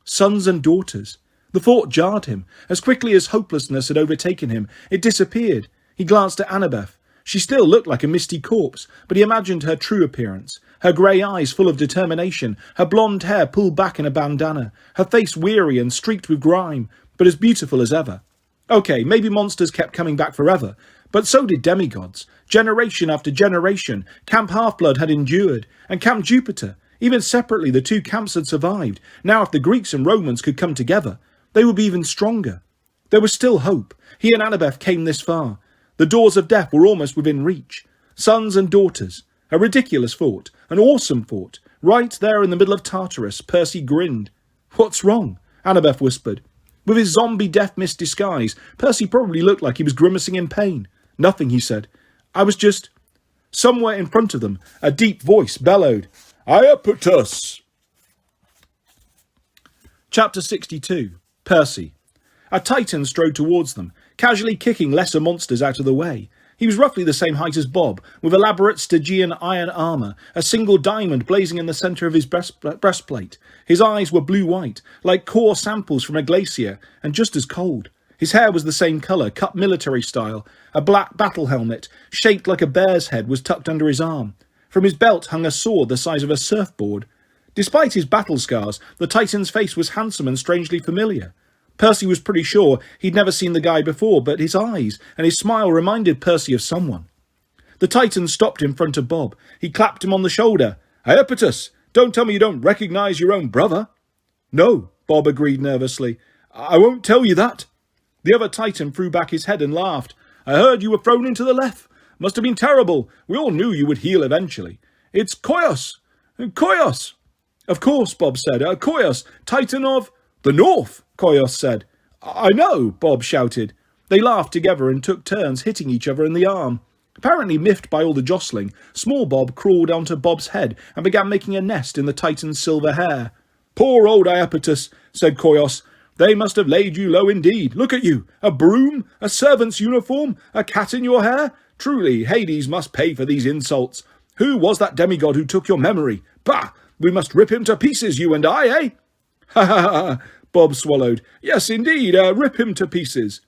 Sons and daughters. The thought jarred him. As quickly as hopelessness had overtaken him, it disappeared. He glanced at Annabeth. She still looked like a misty corpse, but he imagined her true appearance. Her grey eyes full of determination, her blonde hair pulled back in a bandana, her face weary and streaked with grime, but as beautiful as ever. Okay, maybe monsters kept coming back forever, but so did demigods. Generation after generation, Camp Half-Blood had endured, and Camp Jupiter. Even separately, the two camps had survived. Now if the Greeks and Romans could come together, they would be even stronger. There was still hope. He and Annabeth came this far. The doors of death were almost within reach. Sons and daughters. A ridiculous thought. An awesome thought. Right there in the middle of Tartarus, Percy grinned. "What's wrong?" Annabeth whispered. With his zombie death mist disguise, Percy probably looked like he was grimacing in pain. "Nothing," he said. "I was just..." Somewhere in front of them, a deep voice bellowed, "Iapetus!" Chapter 62. Percy. A Titan strode towards them, casually kicking lesser monsters out of the way. He was roughly the same height as Bob, with elaborate Stygian iron armour, a single diamond blazing in the centre of his breastplate. His eyes were blue-white, like core samples from a glacier, and just as cold. His hair was the same colour, cut military style. A black battle helmet, shaped like a bear's head, was tucked under his arm. From his belt hung a sword the size of a surfboard. Despite his battle scars, the Titan's face was handsome and strangely familiar. Percy was pretty sure he'd never seen the guy before, but his eyes and his smile reminded Percy of someone. The Titan stopped in front of Bob. He clapped him on the shoulder. "Iapetus, don't tell me you don't recognise your own brother." "No," Bob agreed nervously. "I won't tell you that." The other Titan threw back his head and laughed. "I heard you were thrown into the Leth. Must have been terrible. We all knew you would heal eventually. It's Koios. Koios." "Of course," Bob said. "Koios, Titan of..." "The North," Koios said. "I know," Bob shouted. They laughed together and took turns hitting each other in the arm. Apparently miffed by all the jostling, small Bob crawled onto Bob's head and began making a nest in the Titan's silver hair. "Poor old Iapetus," said Koios. "They must have laid you low indeed. Look at you. A broom, a servant's uniform, a cat in your hair. Truly, Hades must pay for these insults. Who was that demigod who took your memory? Bah! We must rip him to pieces, you and I, eh?" "Ha ha ha," Bob swallowed. "Yes, indeed, rip him to pieces."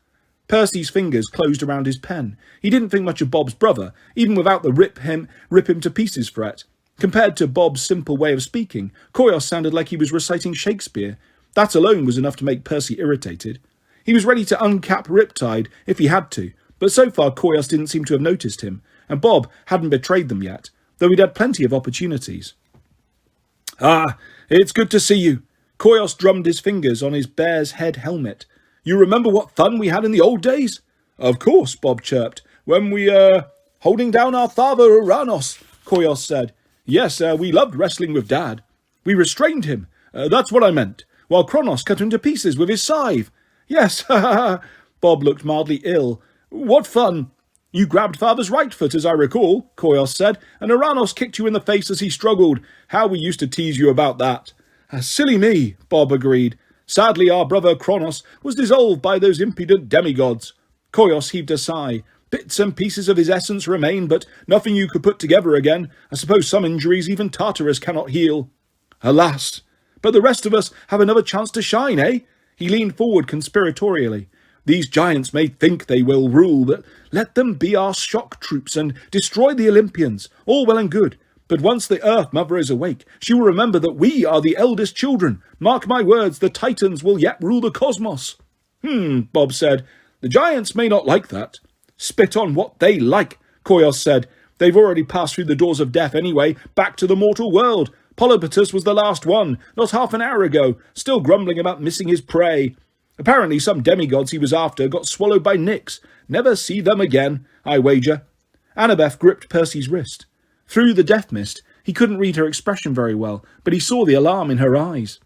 Percy's fingers closed around his pen. He didn't think much of Bob's brother, even without the rip him to pieces threat. Compared to Bob's simple way of speaking, Koios sounded like he was reciting Shakespeare. That alone was enough to make Percy irritated. He was ready to uncap Riptide if he had to, but so far Koios didn't seem to have noticed him, and Bob hadn't betrayed them yet, though he'd had plenty of opportunities. "Ah, it's good to see you." Koios drummed his fingers on his bear's head helmet. "You remember what fun we had in the old days?" "Of course," Bob chirped. "When we, holding down our father Uranos," Koios said. "Yes, we loved wrestling with Dad. We restrained him. That's what I meant. While Kronos cut him to pieces with his scythe." "Yes, ha ha ha." Bob looked mildly ill. "What fun." "You grabbed Father's right foot, as I recall," Koios said, "and Uranos kicked you in the face as he struggled. How we used to tease you about that." "Silly me," Bob agreed. "Sadly, our brother Kronos was dissolved by those impudent demigods." Koios heaved a sigh. "Bits and pieces of his essence remain, but nothing you could put together again. I suppose some injuries even Tartarus cannot heal." "Alas! But the rest of us have another chance to shine, eh?" He leaned forward conspiratorially. "These giants may think they will rule, but let them be our shock troops and destroy the Olympians. All well and good. But once the Earth Mother is awake, she will remember that we are the eldest children. Mark my words, the Titans will yet rule the cosmos." Bob said. The giants may not like that. Spit on what they like, Koyos said. They've already passed through the doors of death anyway, back to the mortal world. Polypotus was the last one, not half an hour ago, still grumbling about missing his prey. Apparently some demigods he was after got swallowed by Nyx. Never see them again, I wager. Annabeth gripped Percy's wrist. Through the death mist, he couldn't read her expression very well, but he saw the alarm in her eyes.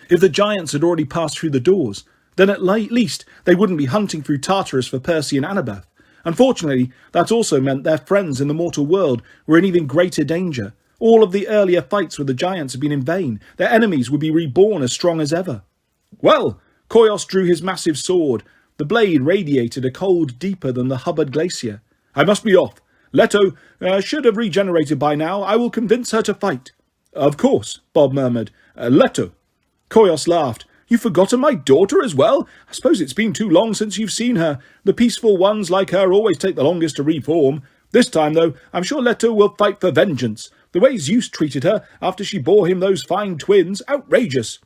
If the giants had already passed through the doors, then at least they wouldn't be hunting through Tartarus for Percy and Annabeth. Unfortunately, that also meant their friends in the mortal world were in even greater danger. All of the earlier fights with the giants had been in vain. Their enemies would be reborn as strong as ever. Well, Koyos drew his massive sword. The blade radiated a cold deeper than the Hubbard Glacier. I must be off. Leto should have regenerated by now. I will convince her to fight. Of course, Bob murmured. Leto. Koyos laughed. You've forgotten my daughter as well? I suppose it's been too long since you've seen her. The peaceful ones like her always take the longest to reform. This time, though, I'm sure Leto will fight for vengeance. The way Zeus treated her after she bore him those fine twins, outrageous.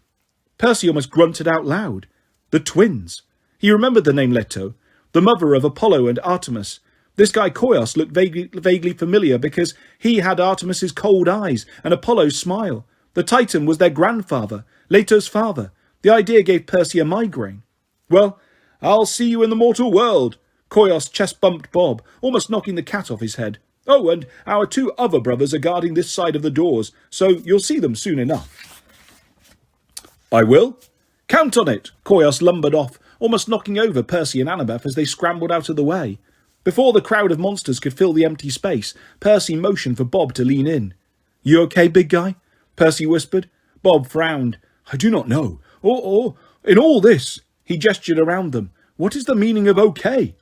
Percy almost grunted out loud. The twins. He remembered the name Leto, the mother of Apollo and Artemis. This guy Koyos looked vaguely familiar because he had Artemis's cold eyes and Apollo's smile. The Titan was their grandfather, Leto's father. The idea gave Percy a migraine. Well, I'll see you in the mortal world. Koyos chest-bumped Bob, almost knocking the cat off his head. Oh, and our two other brothers are guarding this side of the doors, so you'll see them soon enough. I will. Count on it. Koyos lumbered off, almost knocking over Percy and Annabeth as they scrambled out of the way. Before the crowd of monsters could fill the empty space, Percy motioned for Bob to lean in. You okay, big guy? Percy whispered. Bob frowned. I do not know. Or, in all this, he gestured around them. What is the meaning of okay?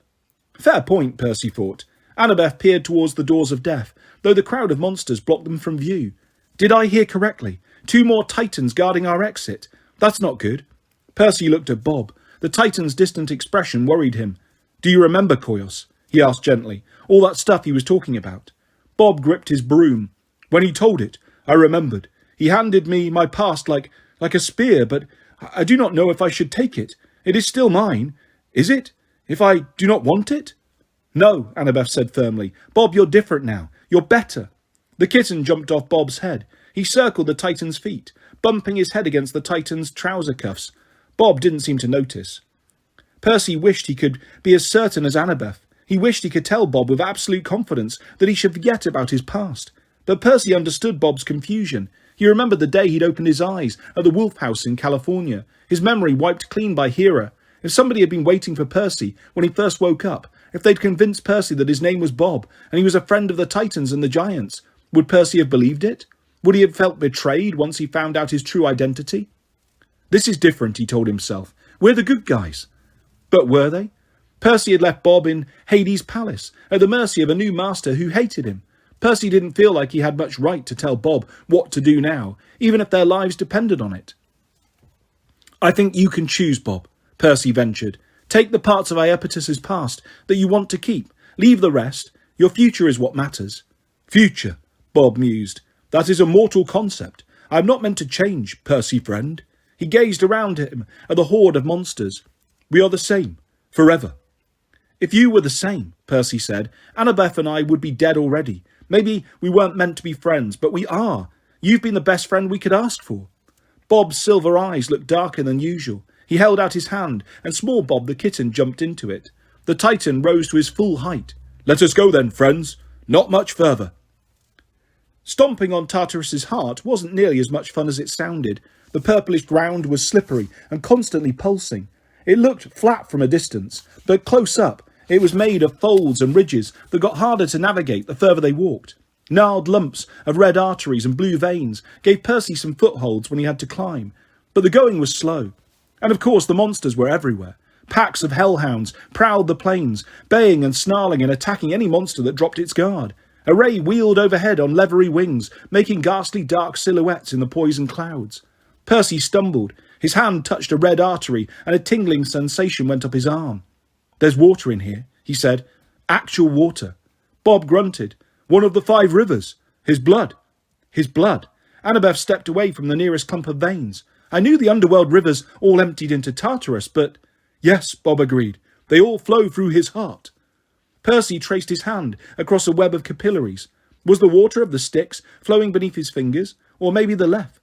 Fair point, Percy thought. Annabeth peered towards the doors of death, though the crowd of monsters blocked them from view. Did I hear correctly? 2 more Titans guarding our exit. That's not good. Percy looked at Bob. The Titan's distant expression worried him. Do you remember, Koyos? He asked gently. All that stuff he was talking about. Bob gripped his broom. When he told it, I remembered. He handed me my past like a spear, but I do not know if I should take it. It is still mine. Is it? If I do not want it? No, Annabeth said firmly. Bob, you're different now. You're better. The kitten jumped off Bob's head. He circled the Titan's feet, bumping his head against the Titan's trouser cuffs. Bob didn't seem to notice. Percy wished he could be as certain as Annabeth. He wished he could tell Bob with absolute confidence that he should forget about his past. But Percy understood Bob's confusion. He remembered the day he'd opened his eyes at the Wolf House in California, his memory wiped clean by Hera. If somebody had been waiting for Percy when he first woke up, if they'd convinced Percy that his name was Bob and he was a friend of the Titans and the Giants, would Percy have believed it? Would he have felt betrayed once he found out his true identity? This is different, he told himself. We're the good guys. But were they? Percy had left Bob in Hades' palace, at the mercy of a new master who hated him. Percy didn't feel like he had much right to tell Bob what to do now, even if their lives depended on it. I think you can choose, Bob, Percy ventured. Take the parts of Iapetus's past that you want to keep. Leave the rest. Your future is what matters. Future, Bob mused. That is a mortal concept. I am not meant to change, Percy friend. He gazed around him at the horde of monsters. We are the same, forever. If you were the same, Percy said, Annabeth and I would be dead already. Maybe we weren't meant to be friends, but we are. You've been the best friend we could ask for. Bob's silver eyes looked darker than usual. He held out his hand, and small Bob the kitten jumped into it. The Titan rose to his full height. Let us go then, friends. Not much further. Stomping on Tartarus's heart wasn't nearly as much fun as it sounded. The purplish ground was slippery and constantly pulsing. It looked flat from a distance, but close up, it was made of folds and ridges that got harder to navigate the further they walked. Gnarled lumps of red arteries and blue veins gave Percy some footholds when he had to climb, but the going was slow. And of course the monsters were everywhere. Packs of hellhounds prowled the plains, baying and snarling and attacking any monster that dropped its guard. A ray wheeled overhead on leathery wings, making ghastly dark silhouettes in the poison clouds. Percy stumbled. His hand touched a red artery, and a tingling sensation went up his arm. There's water in here, he said. Actual water. Bob grunted. One of the 5 rivers. His blood. His blood. Annabeth stepped away from the nearest clump of veins. I knew the underworld rivers all emptied into Tartarus, but Yes, Bob agreed. They all flow through his heart. Percy traced his hand across a web of capillaries. Was the water of the Styx flowing beneath his fingers, or maybe the Lethe?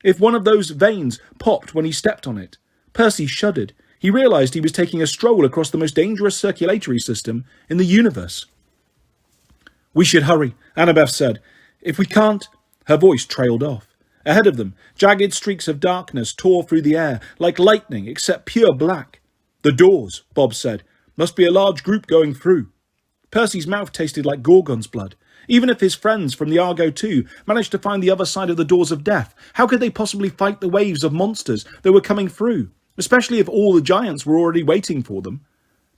If one of those veins popped when he stepped on it, Percy shuddered. He realised he was taking a stroll across the most dangerous circulatory system in the universe. We should hurry, Annabeth said. If we can't... Her voice trailed off. Ahead of them, jagged streaks of darkness tore through the air, like lightning, except pure black. The doors, Bob said. Must be a large group going through. Percy's mouth tasted like Gorgon's blood. Even if his friends from the Argo 2 managed to find the other side of the doors of death, how could they possibly fight the waves of monsters that were coming through, especially if all the giants were already waiting for them?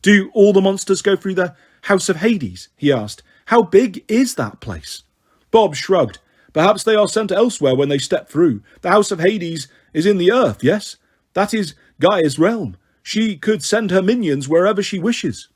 Do all the monsters go through the House of Hades? He asked. How big is that place? Bob shrugged. Perhaps they are sent elsewhere when they step through. The House of Hades is in the earth, yes? That is Gaia's realm. She could send her minions wherever she wishes.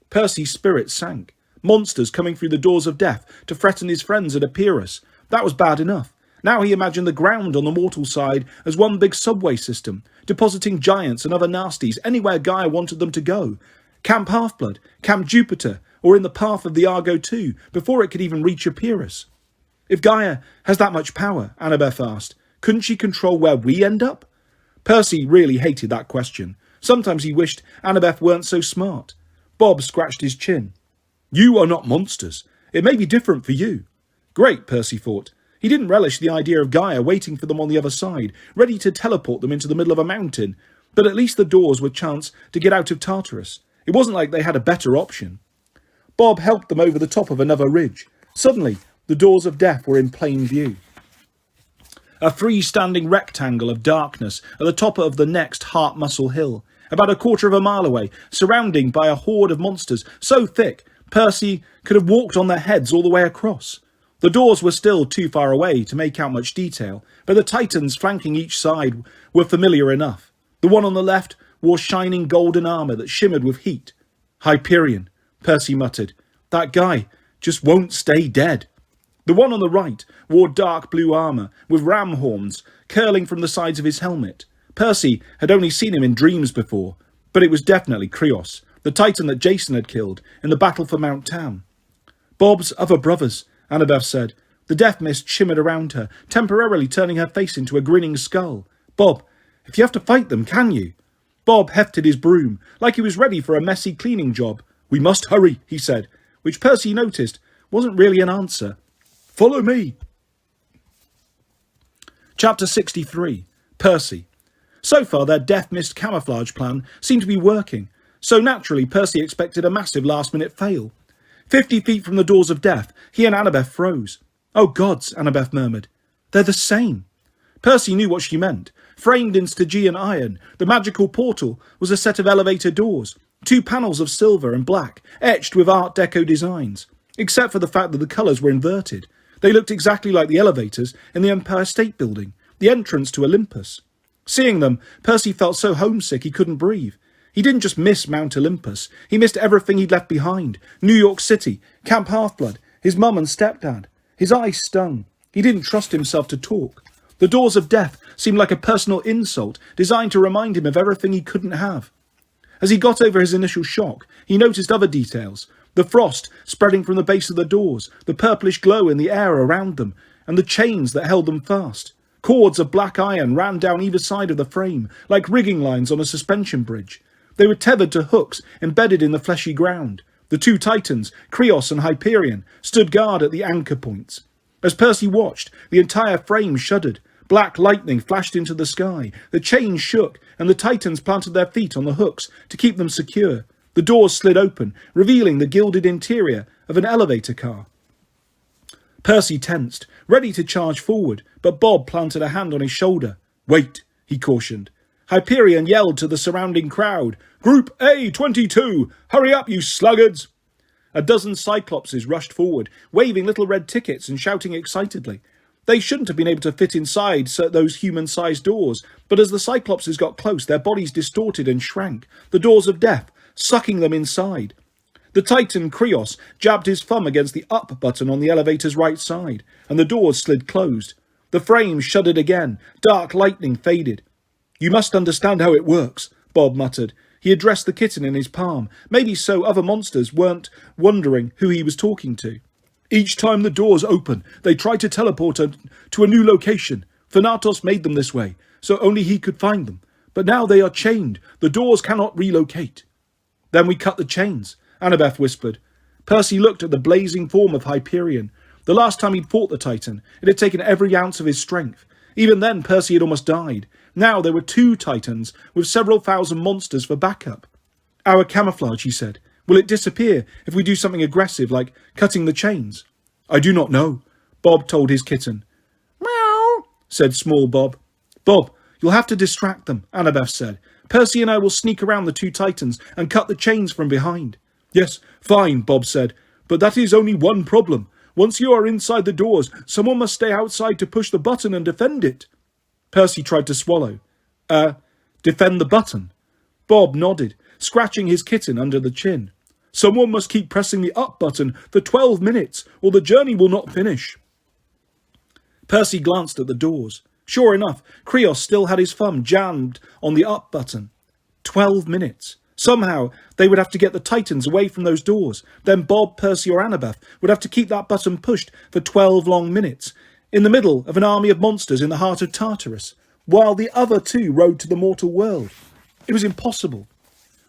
Percy's spirit sank. Monsters coming through the doors of death to threaten his friends at Epirus. That was bad enough. Now he imagined the ground on the mortal side as one big subway system, depositing giants and other nasties anywhere Gaia wanted them to go. Camp Half-Blood, Camp Jupiter, or in the path of the Argo 2, before it could even reach Epirus. If Gaia has that much power, Annabeth asked, couldn't she control where we end up? Percy really hated that question. Sometimes he wished Annabeth weren't so smart. Bob scratched his chin. You are not monsters. It may be different for you. Great, Percy thought. He didn't relish the idea of Gaia waiting for them on the other side, ready to teleport them into the middle of a mountain. But at least the doors were a chance to get out of Tartarus. It wasn't like they had a better option. Bob helped them over the top of another ridge. Suddenly, the doors of death were in plain view. A freestanding rectangle of darkness at the top of the next heart muscle hill, about a quarter of a mile away, surrounded by a horde of monsters so thick Percy could have walked on their heads all the way across. The doors were still too far away to make out much detail, but the titans flanking each side were familiar enough. The one on the left wore shining golden armour that shimmered with heat. Hyperion, Percy muttered. That guy just won't stay dead. The one on the right wore dark blue armour with ram horns curling from the sides of his helmet. Percy had only seen him in dreams before, but it was definitely Krios, the titan that Jason had killed in the battle for Mount Tam. Bob's other brothers, Annabeth said. The death mist shimmered around her, temporarily turning her face into a grinning skull. Bob, if you have to fight them, can you? Bob hefted his broom, like he was ready for a messy cleaning job. We must hurry, he said, which Percy noticed wasn't really an answer. Follow me. Chapter 63. Percy. So far, their death mist camouflage plan seemed to be working, so naturally Percy expected a massive last-minute fail. 50 feet from the doors of death, he and Annabeth froze. Oh gods, Annabeth murmured. They're the same. Percy knew what she meant. Framed in Stygian iron, the magical portal was a set of elevator doors, 2 panels of silver and black, etched with Art Deco designs, except for the fact that the colours were inverted. They looked exactly like the elevators in the Empire State Building, the entrance to Olympus. Seeing them, Percy felt so homesick he couldn't breathe. He didn't just miss Mount Olympus, he missed everything he'd left behind. New York City, Camp Half-Blood, his mum and stepdad. His eyes stung. He didn't trust himself to talk. The doors of death seemed like a personal insult designed to remind him of everything he couldn't have. As he got over his initial shock, he noticed other details. The frost spreading from the base of the doors, the purplish glow in the air around them, and the chains that held them fast. Cords of black iron ran down either side of the frame, like rigging lines on a suspension bridge. They were tethered to hooks embedded in the fleshy ground. The 2 titans, Krios and Hyperion, stood guard at the anchor points. As Percy watched, the entire frame shuddered. Black lightning flashed into the sky. The chains shook, and the titans planted their feet on the hooks to keep them secure. The doors slid open, revealing the gilded interior of an elevator car. Percy tensed, ready to charge forward, but Bob planted a hand on his shoulder. Wait, he cautioned. Hyperion yelled to the surrounding crowd, Group A-22, hurry up, you sluggards! A dozen Cyclopses rushed forward, waving little red tickets and shouting excitedly. They shouldn't have been able to fit inside those human-sized doors, but as the Cyclopses got close, their bodies distorted and shrank, the doors of death, sucking them inside. The Titan Krios jabbed his thumb against the up button on the elevator's right side, and the doors slid closed. The frame shuddered again, dark lightning faded. You must understand how it works, Bob muttered. He addressed the kitten in his palm, maybe so other monsters weren't wondering who he was talking to. Each time the doors open, they try to teleport to a new location. Thanatos made them this way, so only he could find them. But now they are chained. The doors cannot relocate. Then we cut the chains, Annabeth whispered. Percy looked at the blazing form of Hyperion. The last time he'd fought the Titan, it had taken every ounce of his strength. Even then, Percy had almost died. Now there were 2 Titans, with several thousand monsters for backup. Our camouflage, he said. Will it disappear if we do something aggressive, like cutting the chains? I do not know, Bob told his kitten. Meow, said small Bob. Bob, you'll have to distract them, Annabeth said. Percy and I will sneak around the 2 Titans and cut the chains from behind. Yes, fine, Bob said. But that is only one problem. Once you are inside the doors, someone must stay outside to push the button and defend it. Percy tried to swallow. Defend the button? Bob nodded, scratching his kitten under the chin. Someone must keep pressing the up button for 12 minutes, or the journey will not finish. Percy glanced at the doors. Sure enough, Krios still had his thumb jammed on the up button. 12 minutes. Somehow, they would have to get the Titans away from those doors. Then Bob, Percy or Annabeth would have to keep that button pushed for 12 long minutes, in the middle of an army of monsters in the heart of Tartarus, while the other 2 rode to the mortal world. It was impossible.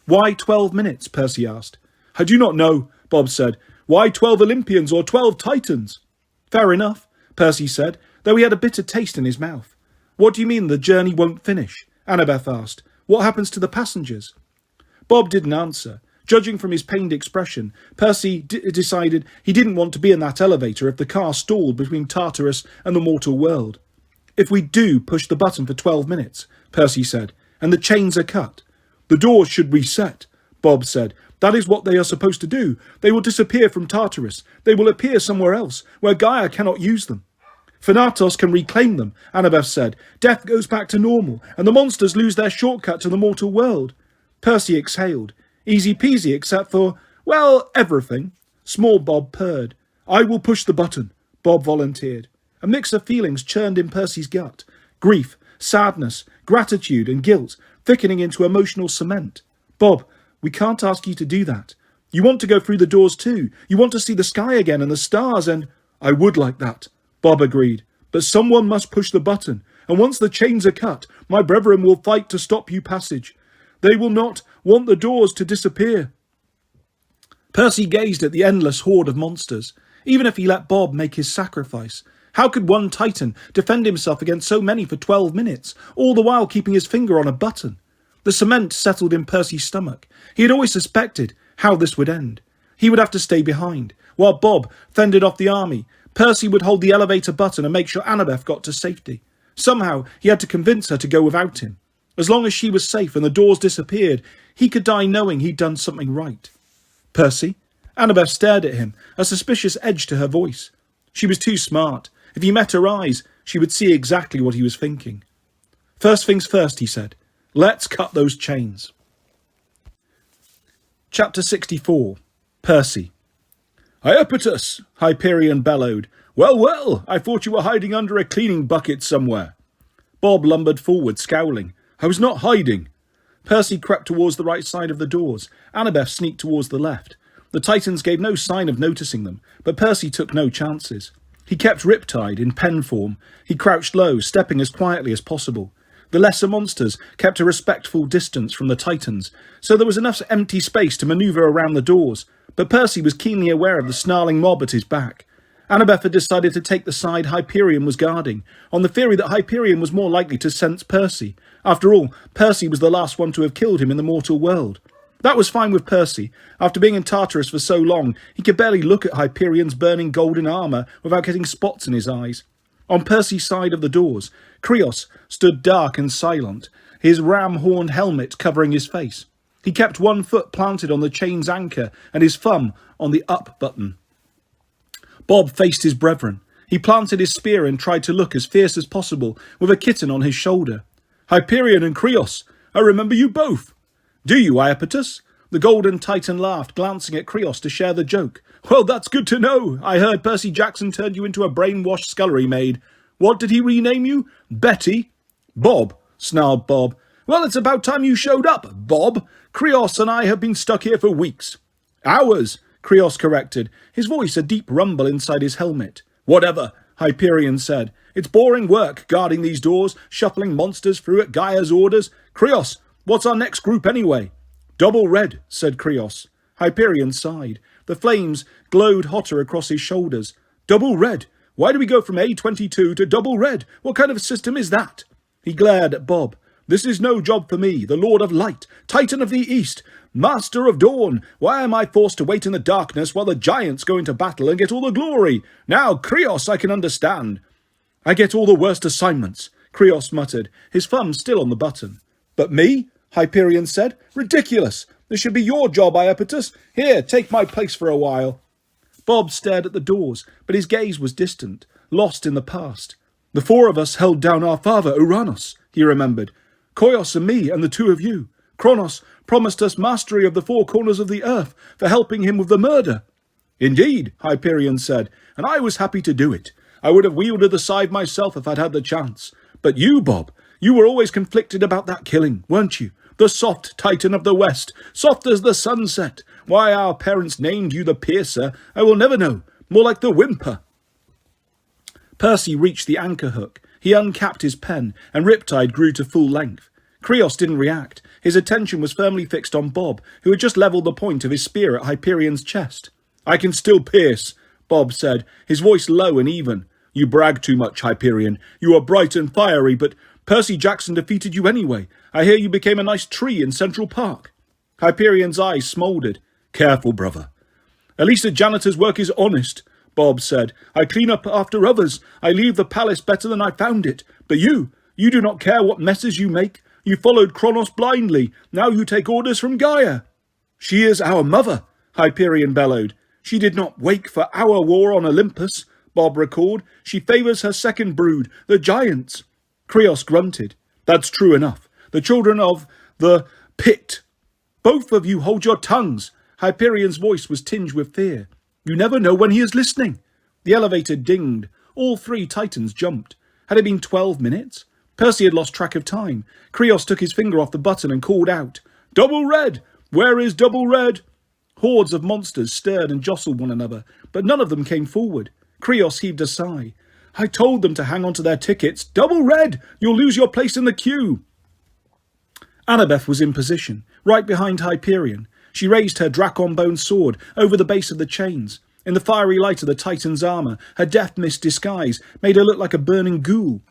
Why 12 minutes? Percy asked. I do not know, Bob said. Why 12 Olympians or 12 Titans? Fair enough, Percy said, though he had a bitter taste in his mouth. What do you mean the journey won't finish? Annabeth asked. What happens to the passengers? Bob didn't answer. Judging from his pained expression, Percy decided he didn't want to be in that elevator if the car stalled between Tartarus and the mortal world. If we do push the button for 12 minutes, Percy said, and the chains are cut, the doors should reset, Bob said. That is what they are supposed to do. They will disappear from Tartarus. They will appear somewhere else, where Gaia cannot use them. Thanatos can reclaim them, Annabeth said. Death goes back to normal, and the monsters lose their shortcut to the mortal world. Percy exhaled. Easy peasy except for, well, everything. Small Bob purred. I will push the button, Bob volunteered. A mix of feelings churned in Percy's gut. Grief, sadness, gratitude and guilt, thickening into emotional cement. Bob, we can't ask you to do that. You want to go through the doors too. You want to see the sky again and the stars and... I would like that, Bob agreed. But someone must push the button. And once the chains are cut, my brethren will fight to stop you passage. They will not want the doors to disappear. Percy gazed at the endless horde of monsters. Even if he let Bob make his sacrifice, how could one Titan defend himself against so many for 12 minutes, all the while keeping his finger on a button? The cement settled in Percy's stomach. He had always suspected how this would end. He would have to stay behind. While Bob fended off the army, Percy would hold the elevator button and make sure Annabeth got to safety. Somehow he had to convince her to go without him. As long as she was safe and the doors disappeared, he could die knowing he'd done something right. Percy? Annabeth stared at him, a suspicious edge to her voice. She was too smart. If he met her eyes, she would see exactly what he was thinking. First things first, he said. Let's cut those chains. Chapter 64. Percy. Iapetus, Hyperion bellowed. Well, well, I thought you were hiding under a cleaning bucket somewhere. Bob lumbered forward, scowling. I was not hiding. Percy crept towards the right side of the doors. Annabeth sneaked towards the left. The Titans gave no sign of noticing them, but Percy took no chances. He kept riptide in pen form. He crouched low, stepping as quietly as possible. The lesser monsters kept a respectful distance from the Titans, so there was enough empty space to manoeuvre around the doors, but Percy was keenly aware of the snarling mob at his back. Annabeth had decided to take the side Hyperion was guarding, on the theory that Hyperion was more likely to sense Percy. After all, Percy was the last one to have killed him in the mortal world. That was fine with Percy. After being in Tartarus for so long, he could barely look at Hyperion's burning golden armour without getting spots in his eyes. On Percy's side of the doors, Krios stood dark and silent, his ram-horned helmet covering his face. He kept one foot planted on the chain's anchor and his thumb on the up button. Bob faced his brethren. He planted his spear and tried to look as fierce as possible, with a kitten on his shoulder. Hyperion and Krios, I remember you both. Do you, Iapetus? The Golden Titan laughed, glancing at Krios to share the joke. Well, that's good to know. I heard Percy Jackson turned you into a brainwashed scullery maid. What did he rename you? Betty? Bob, snarled Bob. Well, it's about time you showed up, Bob. Krios and I have been stuck here for weeks. Hours, Krios corrected, his voice a deep rumble inside his helmet. Whatever, Hyperion said. It's boring work guarding these doors, shuffling monsters through at Gaia's orders. Krios, what's our next group anyway? Double red, said Krios. Hyperion sighed. The flames glowed hotter across his shoulders. Double red? Why do we go from A22 to double red? What kind of system is that? He glared at Bob. This is no job for me, the Lord of Light, Titan of the East, Master of Dawn. Why am I forced to wait in the darkness while the giants go into battle and get all the glory? Now, Krios, I can understand. I get all the worst assignments, Krios muttered, his thumb still on the button. But me? Hyperion said. Ridiculous. This should be your job, Iapetus. Here, take my place for a while. Bob stared at the doors, but his gaze was distant, lost in the past. The four of us held down our father, Uranus, he remembered. Koios and me and the two of you. Kronos promised us mastery of the four corners of the earth for helping him with the murder. Indeed, Hyperion said, and I was happy to do it. I would have wielded the scythe myself if I'd had the chance. But you, Bob, you were always conflicted about that killing, weren't you? The soft Titan of the West, soft as the sunset. Why our parents named you the Piercer, I will never know. More like the Whimper. Percy reached the anchor hook. He uncapped his pen, and Riptide grew to full length. Krios didn't react. His attention was firmly fixed on Bob, who had just levelled the point of his spear at Hyperion's chest. I can still pierce, Bob said, his voice low and even. You brag too much, Hyperion. You are bright and fiery, but Percy Jackson defeated you anyway. I hear you became a nice tree in Central Park. Hyperion's eyes smouldered. Careful, brother. At least a janitor's work is honest, Bob said. I clean up after others. I leave the palace better than I found it. But you do not care what messes you make. You followed Kronos blindly. Now you take orders from Gaia. She is our mother, Hyperion bellowed. She did not wake for our war on Olympus, Bob recalled. She favours her second brood, the giants. Krios grunted. That's true enough. The children of the pit. Both of you hold your tongues. Hyperion's voice was tinged with fear. You never know when he is listening. The elevator dinged. All three Titans jumped. Had it been 12 minutes? Percy had lost track of time. Krios took his finger off the button and called out, Double red! Where is double red? Hordes of monsters stirred and jostled one another, but none of them came forward. Krios heaved a sigh. I told them to hang on to their tickets. Double red! You'll lose your place in the queue. Annabeth was in position, right behind Hyperion. She raised her Dracon-bone sword over the base of the chains. In the fiery light of the Titan's armour, her death-mist disguise made her look like a burning ghoul.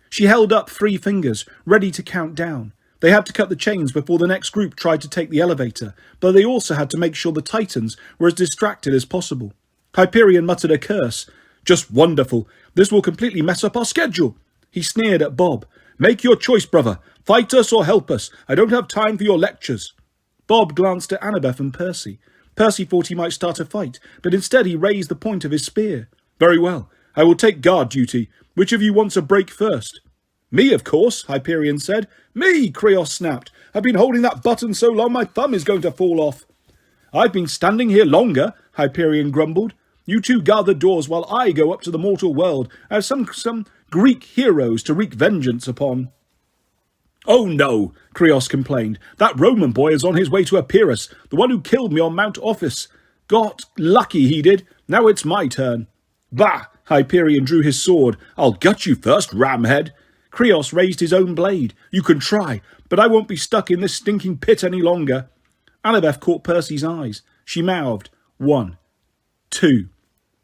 She held up 3 fingers, ready to count down. They had to cut the chains before the next group tried to take the elevator, but they also had to make sure the Titans were as distracted as possible. Hyperion muttered a curse. Just wonderful. This will completely mess up our schedule. He sneered at Bob. Make your choice, brother. Fight us or help us. I don't have time for your lectures. Bob glanced at Annabeth and Percy. Percy thought he might start a fight, but instead he raised the point of his spear. Very well. I will take guard duty. Which of you wants a break first? Me, of course, Hyperion said. Me, Krios snapped. I've been holding that button so long my thumb is going to fall off. I've been standing here longer, Hyperion grumbled. You two guard the doors while I go up to the mortal world as some Greek heroes to wreak vengeance upon. Oh no, Krios complained. That Roman boy is on his way to Epirus, the one who killed me on Mount Ophis. Got lucky he did. Now it's my turn. Bah! Hyperion drew his sword. I'll gut you first, ramhead. Krios raised his own blade. You can try, but I won't be stuck in this stinking pit any longer. Annabeth caught Percy's eyes. She mouthed, 1, 2.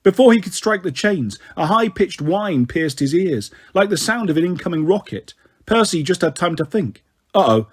Before he could strike the chains, a high-pitched whine pierced his ears, like the sound of an incoming rocket. Percy just had time to think. Uh-oh.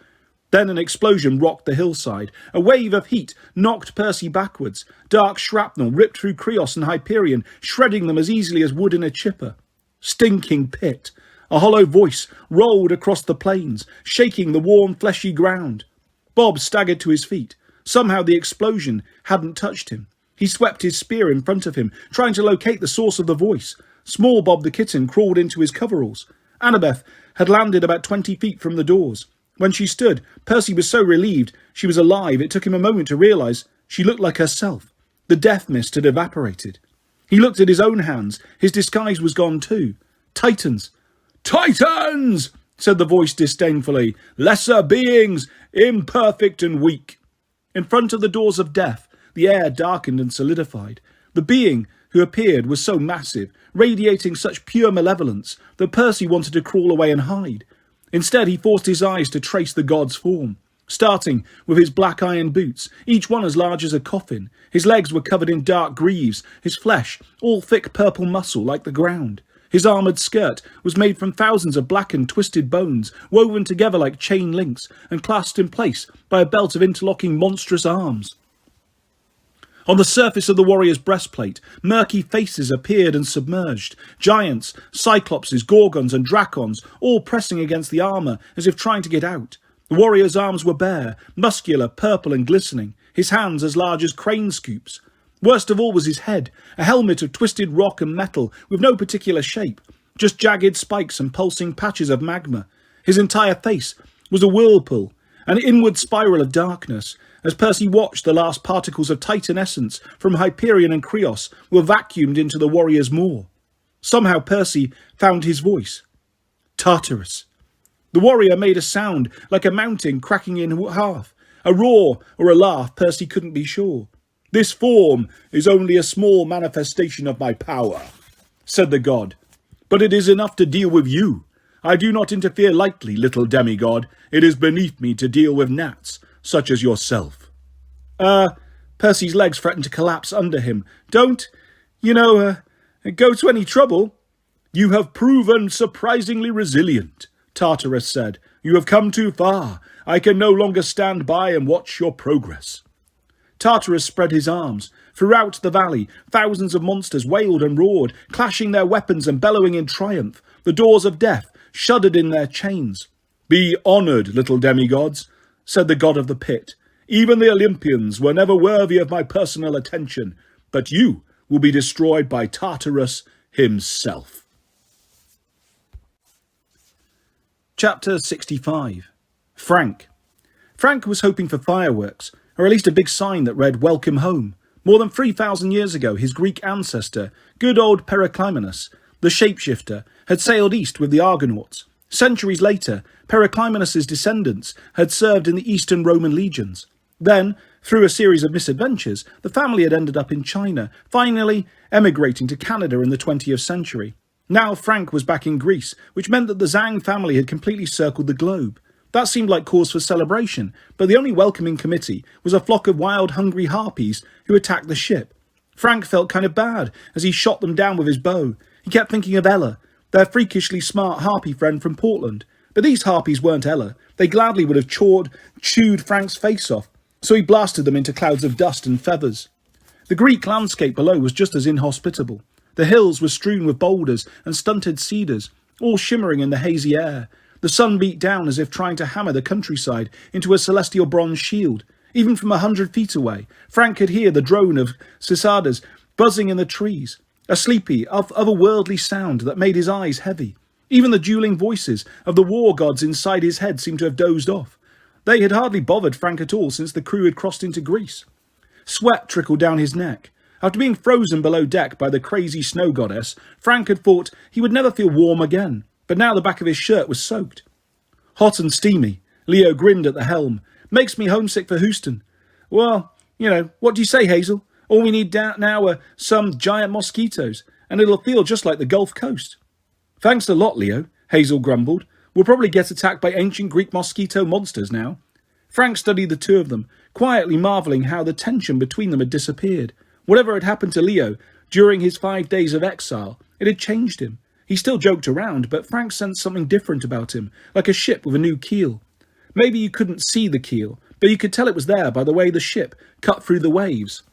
Then an explosion rocked the hillside. A wave of heat knocked Percy backwards. Dark shrapnel ripped through Krios and Hyperion, shredding them as easily as wood in a chipper. Stinking pit. A hollow voice rolled across the plains, shaking the warm, fleshy ground. Bob staggered to his feet. Somehow the explosion hadn't touched him. He swept his spear in front of him, trying to locate the source of the voice. Small Bob the kitten crawled into his coveralls. Annabeth had landed about 20 feet from the doors. When she stood, Percy was so relieved she was alive it took him a moment to realise she looked like herself. The death mist had evaporated. He looked at his own hands. His disguise was gone too. Titans! Titans! said the voice disdainfully. "Lesser beings, imperfect and weak." In front of the doors of death, the air darkened and solidified. The being who appeared was so massive, radiating such pure malevolence, that Percy wanted to crawl away and hide. Instead, he forced his eyes to trace the god's form, starting with his black iron boots, each one as large as a coffin. His legs were covered in dark greaves, his flesh all thick purple muscle like the ground. His armoured skirt was made from thousands of blackened, twisted bones, woven together like chain links, and clasped in place by a belt of interlocking monstrous arms. On the surface of the warrior's breastplate, murky faces appeared and submerged. Giants, cyclopses, gorgons and dracons, all pressing against the armour as if trying to get out. The warrior's arms were bare, muscular, purple and glistening, his hands as large as crane scoops. Worst of all was his head, a helmet of twisted rock and metal with no particular shape, just jagged spikes and pulsing patches of magma. His entire face was a whirlpool, an inward spiral of darkness. As Percy watched, the last particles of Titan essence from Hyperion and Krios were vacuumed into the warrior's maw. Somehow Percy found his voice. Tartarus. The warrior made a sound like a mountain cracking in half. A roar or a laugh, Percy couldn't be sure. "This form is only a small manifestation of my power," said the god, "but it is enough to deal with you. I do not interfere lightly, little demigod. It is beneath me to deal with gnats, such as yourself." Percy's legs threatened to collapse under him. "Don't, go to any trouble." "You have proven surprisingly resilient," Tartarus said. "You have come too far. I can no longer stand by and watch your progress." Tartarus spread his arms. Throughout the valley, thousands of monsters wailed and roared, clashing their weapons and bellowing in triumph. The doors of death shuddered in their chains. "Be honoured, little demigods," said the god of the pit. "Even the Olympians were never worthy of my personal attention, but you will be destroyed by Tartarus himself." Chapter 65. Frank. Frank was hoping for fireworks, or at least a big sign that read "Welcome Home." More than 3,000 years ago, his Greek ancestor, good old Periclymenus, the shapeshifter, had sailed east with the Argonauts. Centuries later, Periclymenus' descendants had served in the Eastern Roman legions. Then, through a series of misadventures, the family had ended up in China, finally emigrating to Canada in the 20th century. Now Frank was back in Greece, which meant that the Zhang family had completely circled the globe. That seemed like cause for celebration, but the only welcoming committee was a flock of wild, hungry harpies who attacked the ship. Frank felt kind of bad as he shot them down with his bow. He kept thinking of Ella, their freakishly smart harpy friend from Portland. But these harpies weren't Ella. They gladly would have chewed Frank's face off, so he blasted them into clouds of dust and feathers. The Greek landscape below was just as inhospitable. The hills were strewn with boulders and stunted cedars, all shimmering in the hazy air. The sun beat down as if trying to hammer the countryside into a celestial bronze shield. Even from 100 feet away, Frank could hear the drone of cicadas buzzing in the trees, a sleepy, otherworldly sound that made his eyes heavy. Even the dueling voices of the war gods inside his head seemed to have dozed off. They had hardly bothered Frank at all since the crew had crossed into Greece. Sweat trickled down his neck. After being frozen below deck by the crazy snow goddess, Frank had thought he would never feel warm again, but now the back of his shirt was soaked. Hot and steamy, Leo grinned at the helm. "Makes me homesick for Houston." "Well, what do you say, Hazel? All we need now are some giant mosquitoes, and it'll feel just like the Gulf Coast." "Thanks a lot, Leo," Hazel grumbled. "We'll probably get attacked by ancient Greek mosquito monsters now." Frank studied the two of them, quietly marvelling how the tension between them had disappeared. Whatever had happened to Leo during his 5 days of exile, it had changed him. He still joked around, but Frank sensed something different about him, like a ship with a new keel. Maybe you couldn't see the keel, but you could tell it was there by the way the ship cut through the waves.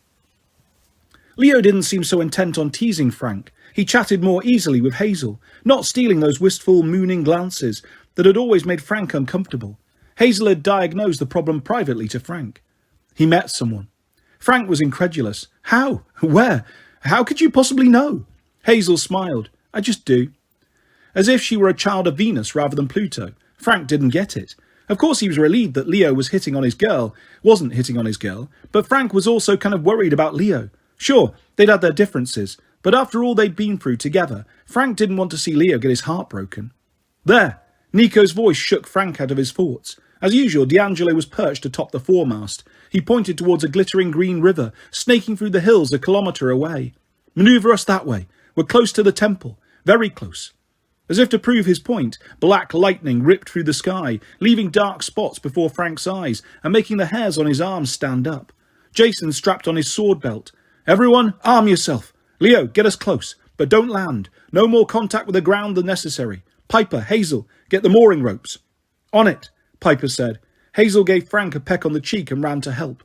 Leo didn't seem so intent on teasing Frank. He chatted more easily with Hazel, not stealing those wistful, mooning glances that had always made Frank uncomfortable. Hazel had diagnosed the problem privately to Frank. He met someone. Frank was incredulous. "How? Where? How could you possibly know?" Hazel smiled. "I just do." As if she were a child of Venus rather than Pluto. Frank didn't get it. Of course he was relieved that Leo wasn't hitting on his girl, but Frank was also kind of worried about Leo. Sure, they'd had their differences, but after all they'd been through together, Frank didn't want to see Leo get his heart broken. "There," Nico's voice shook Frank out of his thoughts. As usual, D'Angelo was perched atop the foremast. He pointed towards a glittering green river, snaking through the hills a kilometre away. Manoeuvre us that way. We're close to the temple. Very close. As if to prove his point, black lightning ripped through the sky, leaving dark spots before Frank's eyes and making the hairs on his arms stand up. Jason strapped on his sword belt. Everyone, arm yourself. Leo, get us close, but don't land. No more contact with the ground than necessary. Piper, Hazel, get the mooring ropes. On it, Piper said. Hazel gave Frank a peck on the cheek and ran to help.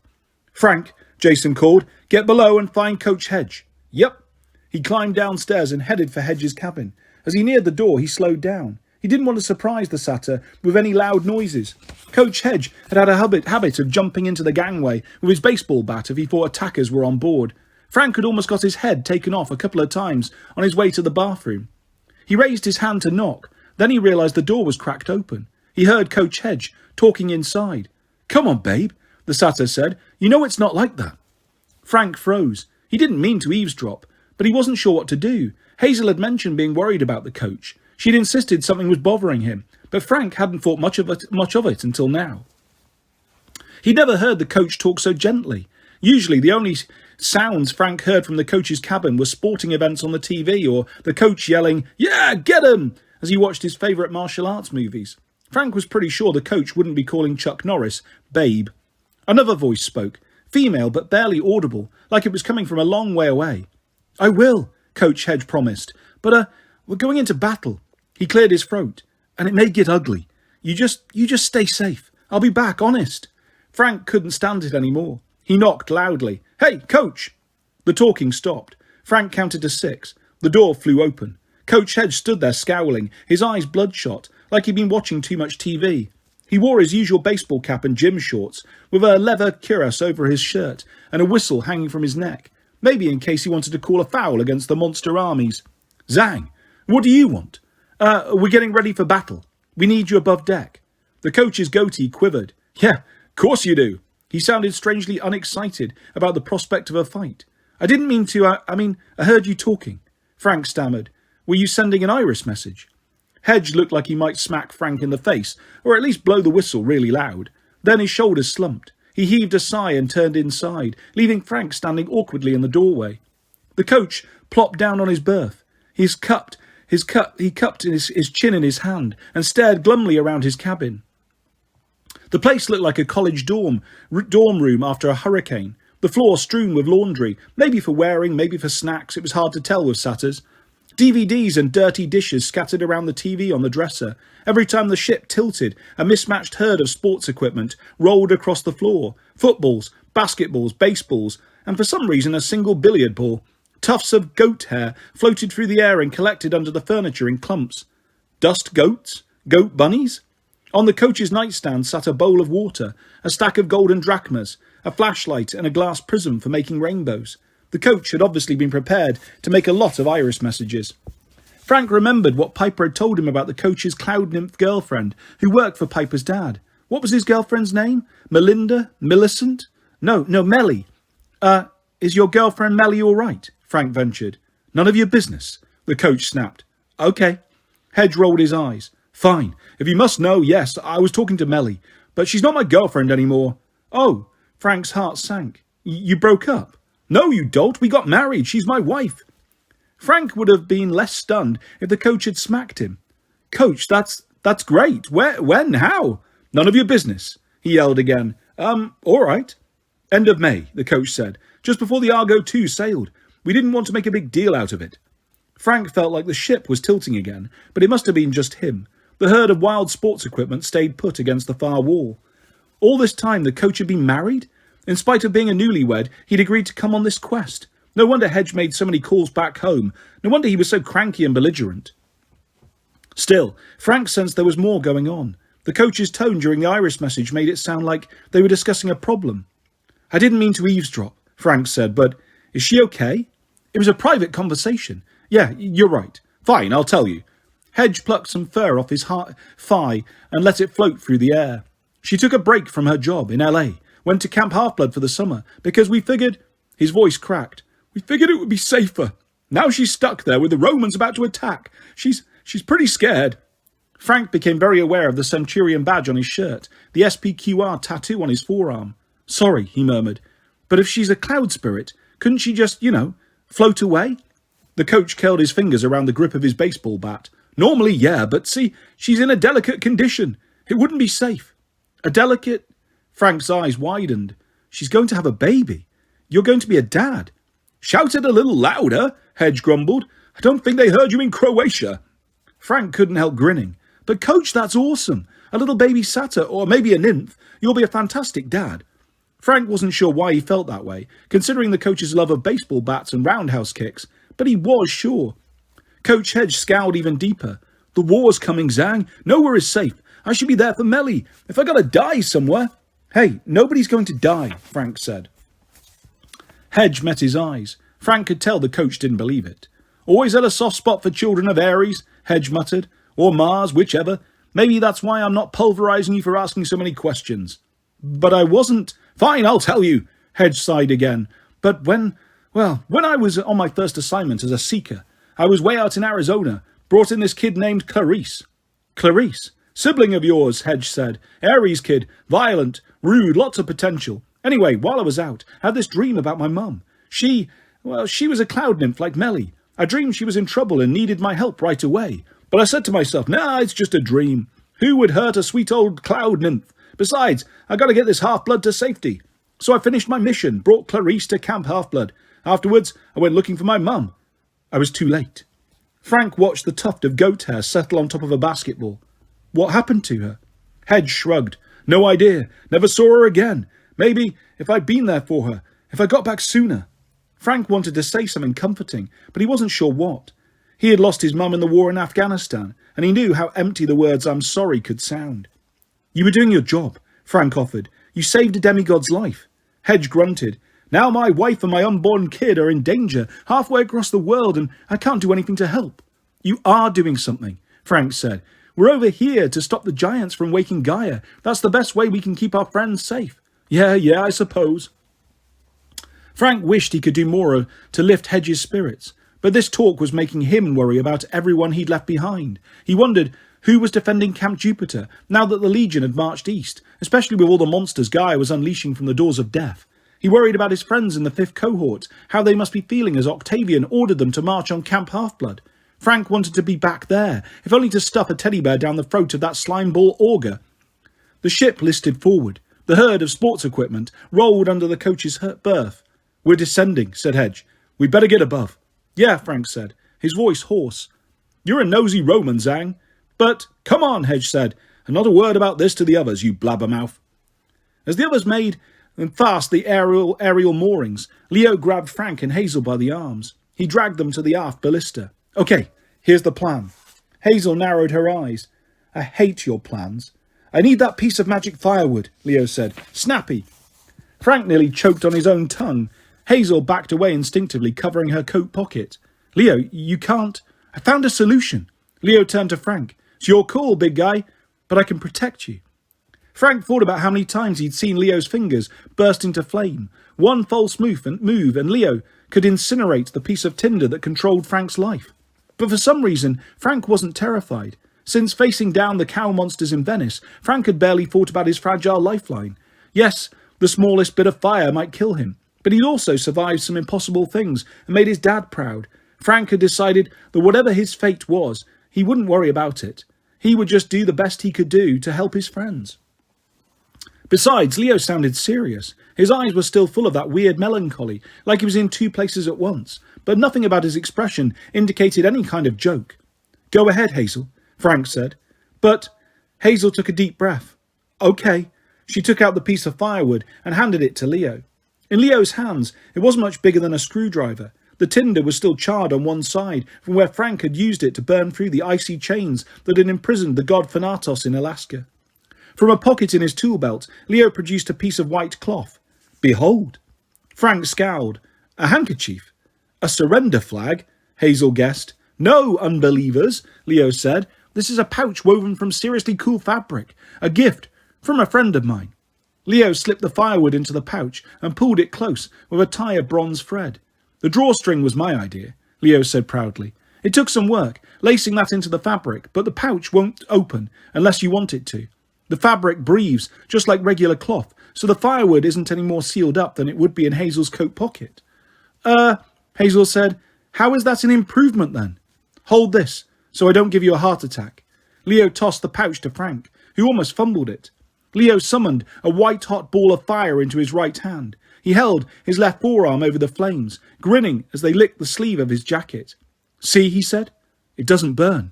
Frank, Jason called, get below and find Coach Hedge. Yep. He climbed downstairs and headed for Hedge's cabin. As he neared the door, he slowed down. He didn't want to surprise the satyr with any loud noises. Coach Hedge had a habit of jumping into the gangway with his baseball bat if he thought attackers were on board. Frank had almost got his head taken off a couple of times on his way to the bathroom. He raised his hand to knock. Then he realised the door was cracked open. He heard Coach Hedge talking inside. Come on, babe, the satyr said. You know it's not like that. Frank froze. He didn't mean to eavesdrop, but he wasn't sure what to do. Hazel had mentioned being worried about the coach. She'd insisted something was bothering him, but Frank hadn't thought much of it until now. He'd never heard the coach talk so gently. Usually the only sounds Frank heard from the coach's cabin were sporting events on the TV or the coach yelling, "Yeah, get him!" as he watched his favourite martial arts movies. Frank was pretty sure the coach wouldn't be calling Chuck Norris babe. Another voice spoke, female but barely audible, like it was coming from a long way away. I will, Coach Hedge promised, but we're going into battle. He cleared his throat. And it may get ugly. You just stay safe. I'll be back, honest. Frank couldn't stand it anymore. He knocked loudly. Hey, Coach! The talking stopped. Frank counted to 6. The door flew open. Coach Hedge stood there scowling, his eyes bloodshot, like he'd been watching too much TV. He wore his usual baseball cap and gym shorts, with a leather cuirass over his shirt and a whistle hanging from his neck, maybe in case he wanted to call a foul against the monster armies. Zang, what do you want? We're getting ready for battle. We need you above deck. The coach's goatee quivered. Yeah, course you do. He sounded strangely unexcited about the prospect of a fight. I didn't mean to, I heard you talking. Frank stammered. Were you sending an Iris message? Hedge looked like he might smack Frank in the face, or at least blow the whistle really loud. Then his shoulders slumped. He heaved a sigh and turned inside, leaving Frank standing awkwardly in the doorway. The coach plopped down on his berth. He cupped his chin in his hand and stared glumly around his cabin. The place looked like a college dorm room after a hurricane. The floor strewn with laundry, maybe for wearing, maybe for snacks. It was hard to tell with satyrs. DVDs and dirty dishes scattered around the TV on the dresser. Every time the ship tilted, a mismatched herd of sports equipment rolled across the floor. Footballs, basketballs, baseballs, and for some reason a single billiard ball. Tufts of goat hair floated through the air and collected under the furniture in clumps. Dust goats? Goat bunnies? On the coach's nightstand sat a bowl of water, a stack of golden drachmas, a flashlight and a glass prism for making rainbows. The coach had obviously been prepared to make a lot of Iris messages. Frank remembered what Piper had told him about the coach's cloud nymph girlfriend who worked for Piper's dad. What was his girlfriend's name? Melinda? Millicent? No, Melly. Is your girlfriend Melly all right? Frank ventured. None of your business, the coach snapped. Okay. Hedge rolled his eyes. Fine. If you must know, yes, I was talking to Melly, but she's not my girlfriend anymore. Oh, Frank's heart sank. You broke up? No, you dolt. We got married. She's my wife. Frank would have been less stunned if the coach had smacked him. Coach, that's great. Where, when, how? None of your business, he yelled again. All right. End of May, the coach said, just before the Argo 2 sailed. We didn't want to make a big deal out of it. Frank felt like the ship was tilting again, but it must have been just him. The herd of wild sports equipment stayed put against the far wall. All this time the coach had been married? In spite of being a newlywed, he'd agreed to come on this quest. No wonder Hedge made so many calls back home. No wonder he was so cranky and belligerent. Still, Frank sensed there was more going on. The coach's tone during the Iris message made it sound like they were discussing a problem. I didn't mean to eavesdrop, Frank said, but is she okay? It was a private conversation. Yeah, you're right. Fine, I'll tell you. Hedge plucked some fur off his thigh and let it float through the air. She took a break from her job in LA, went to Camp Half-Blood for the summer, because we figured... His voice cracked. We figured it would be safer. Now she's stuck there with the Romans about to attack. She's pretty scared. Frank became very aware of the Centurion badge on his shirt, the SPQR tattoo on his forearm. "Sorry," he murmured, "but if she's a cloud spirit, couldn't she just, float away?" The coach curled his fingers around the grip of his baseball bat. "Normally, yeah, but see, she's in a delicate condition. It wouldn't be safe." "A delicate?" Frank's eyes widened. "She's going to have a baby. You're going to be a dad." "Shout it a little louder," Hedge grumbled. "I don't think they heard you in Croatia." Frank couldn't help grinning. "But coach, that's awesome. A little baby satyr, or maybe a nymph. You'll be a fantastic dad." Frank wasn't sure why he felt that way, considering the coach's love of baseball bats and roundhouse kicks, but he was sure. Coach Hedge scowled even deeper. "The war's coming, Zang. Nowhere is safe. I should be there for Melly. If I gotta die somewhere..." "Hey, nobody's going to die," Frank said. Hedge met his eyes. Frank could tell the coach didn't believe it. "Always had a soft spot for children of Aries," Hedge muttered. "Or Mars, whichever. Maybe that's why I'm not pulverizing you for asking so many questions." "But I wasn't..." "Fine, I'll tell you," Hedge sighed again. "But when I was on my first assignment as a seeker, I was way out in Arizona, brought in this kid named Clarice." "Clarice? Sibling of yours," Hedge said. "Aries kid, violent, rude, lots of potential. Anyway, while I was out, I had this dream about my mum. She was a cloud nymph like Melly. I dreamed she was in trouble and needed my help right away. But I said to myself, nah, it's just a dream. Who would hurt a sweet old cloud nymph? Besides, I got to get this half-blood to safety. So I finished my mission, brought Clarice to Camp Half-Blood. Afterwards, I went looking for my mum. I was too late." Frank watched the tuft of goat hair settle on top of a basketball. "What happened to her?" Hedge shrugged. "No idea. Never saw her again. Maybe if I'd been there for her, if I got back sooner." Frank wanted to say something comforting, but he wasn't sure what. He had lost his mum in the war in Afghanistan, and he knew how empty the words "I'm sorry" could sound. "You were doing your job," Frank offered. "You saved a demigod's life." Hedge grunted. "Now my wife and my unborn kid are in danger halfway across the world, and I can't do anything to help." "You are doing something," Frank said. "We're over here to stop the giants from waking Gaia. That's the best way we can keep our friends safe." Yeah, I suppose." Frank wished he could do more to lift Hedge's spirits, but this talk was making him worry about everyone he'd left behind. He wondered who was defending Camp Jupiter now that the Legion had marched east, especially with all the monsters Gaia was unleashing from the doors of death. He worried about his friends in the 5th cohort, how they must be feeling as Octavian ordered them to march on Camp Half-Blood. Frank wanted to be back there, if only to stuff a teddy bear down the throat of that slimeball augur. The ship listed forward. The herd of sports equipment rolled under the coach's berth. "We're descending," said Hedge. "We'd better get above." "Yeah," Frank said, his voice hoarse. "You're a nosy Roman, Zang." "But, come on," Hedge said, "and not a word about this to the others, you blabbermouth." As the others made fast the aerial moorings, Leo grabbed Frank and Hazel by the arms. He dragged them to the aft ballista. "Okay, here's the plan." Hazel narrowed her eyes. "I hate your plans." "I need that piece of magic firewood," Leo said. "Snappy." Frank nearly choked on his own tongue. Hazel backed away instinctively, covering her coat pocket. "Leo, you can't..." "I found a solution." Leo turned to Frank. "It's your call, big guy, but I can protect you." Frank thought about how many times he'd seen Leo's fingers burst into flame. One false move and Leo could incinerate the piece of tinder that controlled Frank's life. But for some reason, Frank wasn't terrified. Since facing down the cow monsters in Venice, Frank had barely thought about his fragile lifeline. Yes, the smallest bit of fire might kill him, but he'd also survived some impossible things and made his dad proud. Frank had decided that whatever his fate was, he wouldn't worry about it. He would just do the best he could do to help his friends. Besides, Leo sounded serious. His eyes were still full of that weird melancholy, like he was in two places at once, but nothing about his expression indicated any kind of joke. "Go ahead, Hazel," Frank said. "But..." Hazel took a deep breath. "Okay." She took out the piece of firewood and handed it to Leo. In Leo's hands, it wasn't much bigger than a screwdriver. The tinder was still charred on one side from where Frank had used it to burn through the icy chains that had imprisoned the god Thanatos in Alaska. From a pocket in his tool belt, Leo produced a piece of white cloth. "Behold." Frank scowled. "A handkerchief?" "A surrender flag," Hazel guessed. "No, unbelievers," Leo said. "This is a pouch woven from seriously cool fabric. A gift from a friend of mine." Leo slipped the firewood into the pouch and pulled it close with a tie of bronze thread. "The drawstring was my idea," Leo said proudly. "It took some work, lacing that into the fabric, but the pouch won't open unless you want it to. The fabric breathes just like regular cloth, so the firewood isn't any more sealed up than it would be in Hazel's coat pocket. Hazel said, how is that an improvement then? Hold this, so I don't give you a heart attack. Leo tossed the pouch to Frank, who almost fumbled it. Leo summoned a white-hot ball of fire into his right hand. He held his left forearm over the flames, grinning as they licked the sleeve of his jacket. See, he said, it doesn't burn.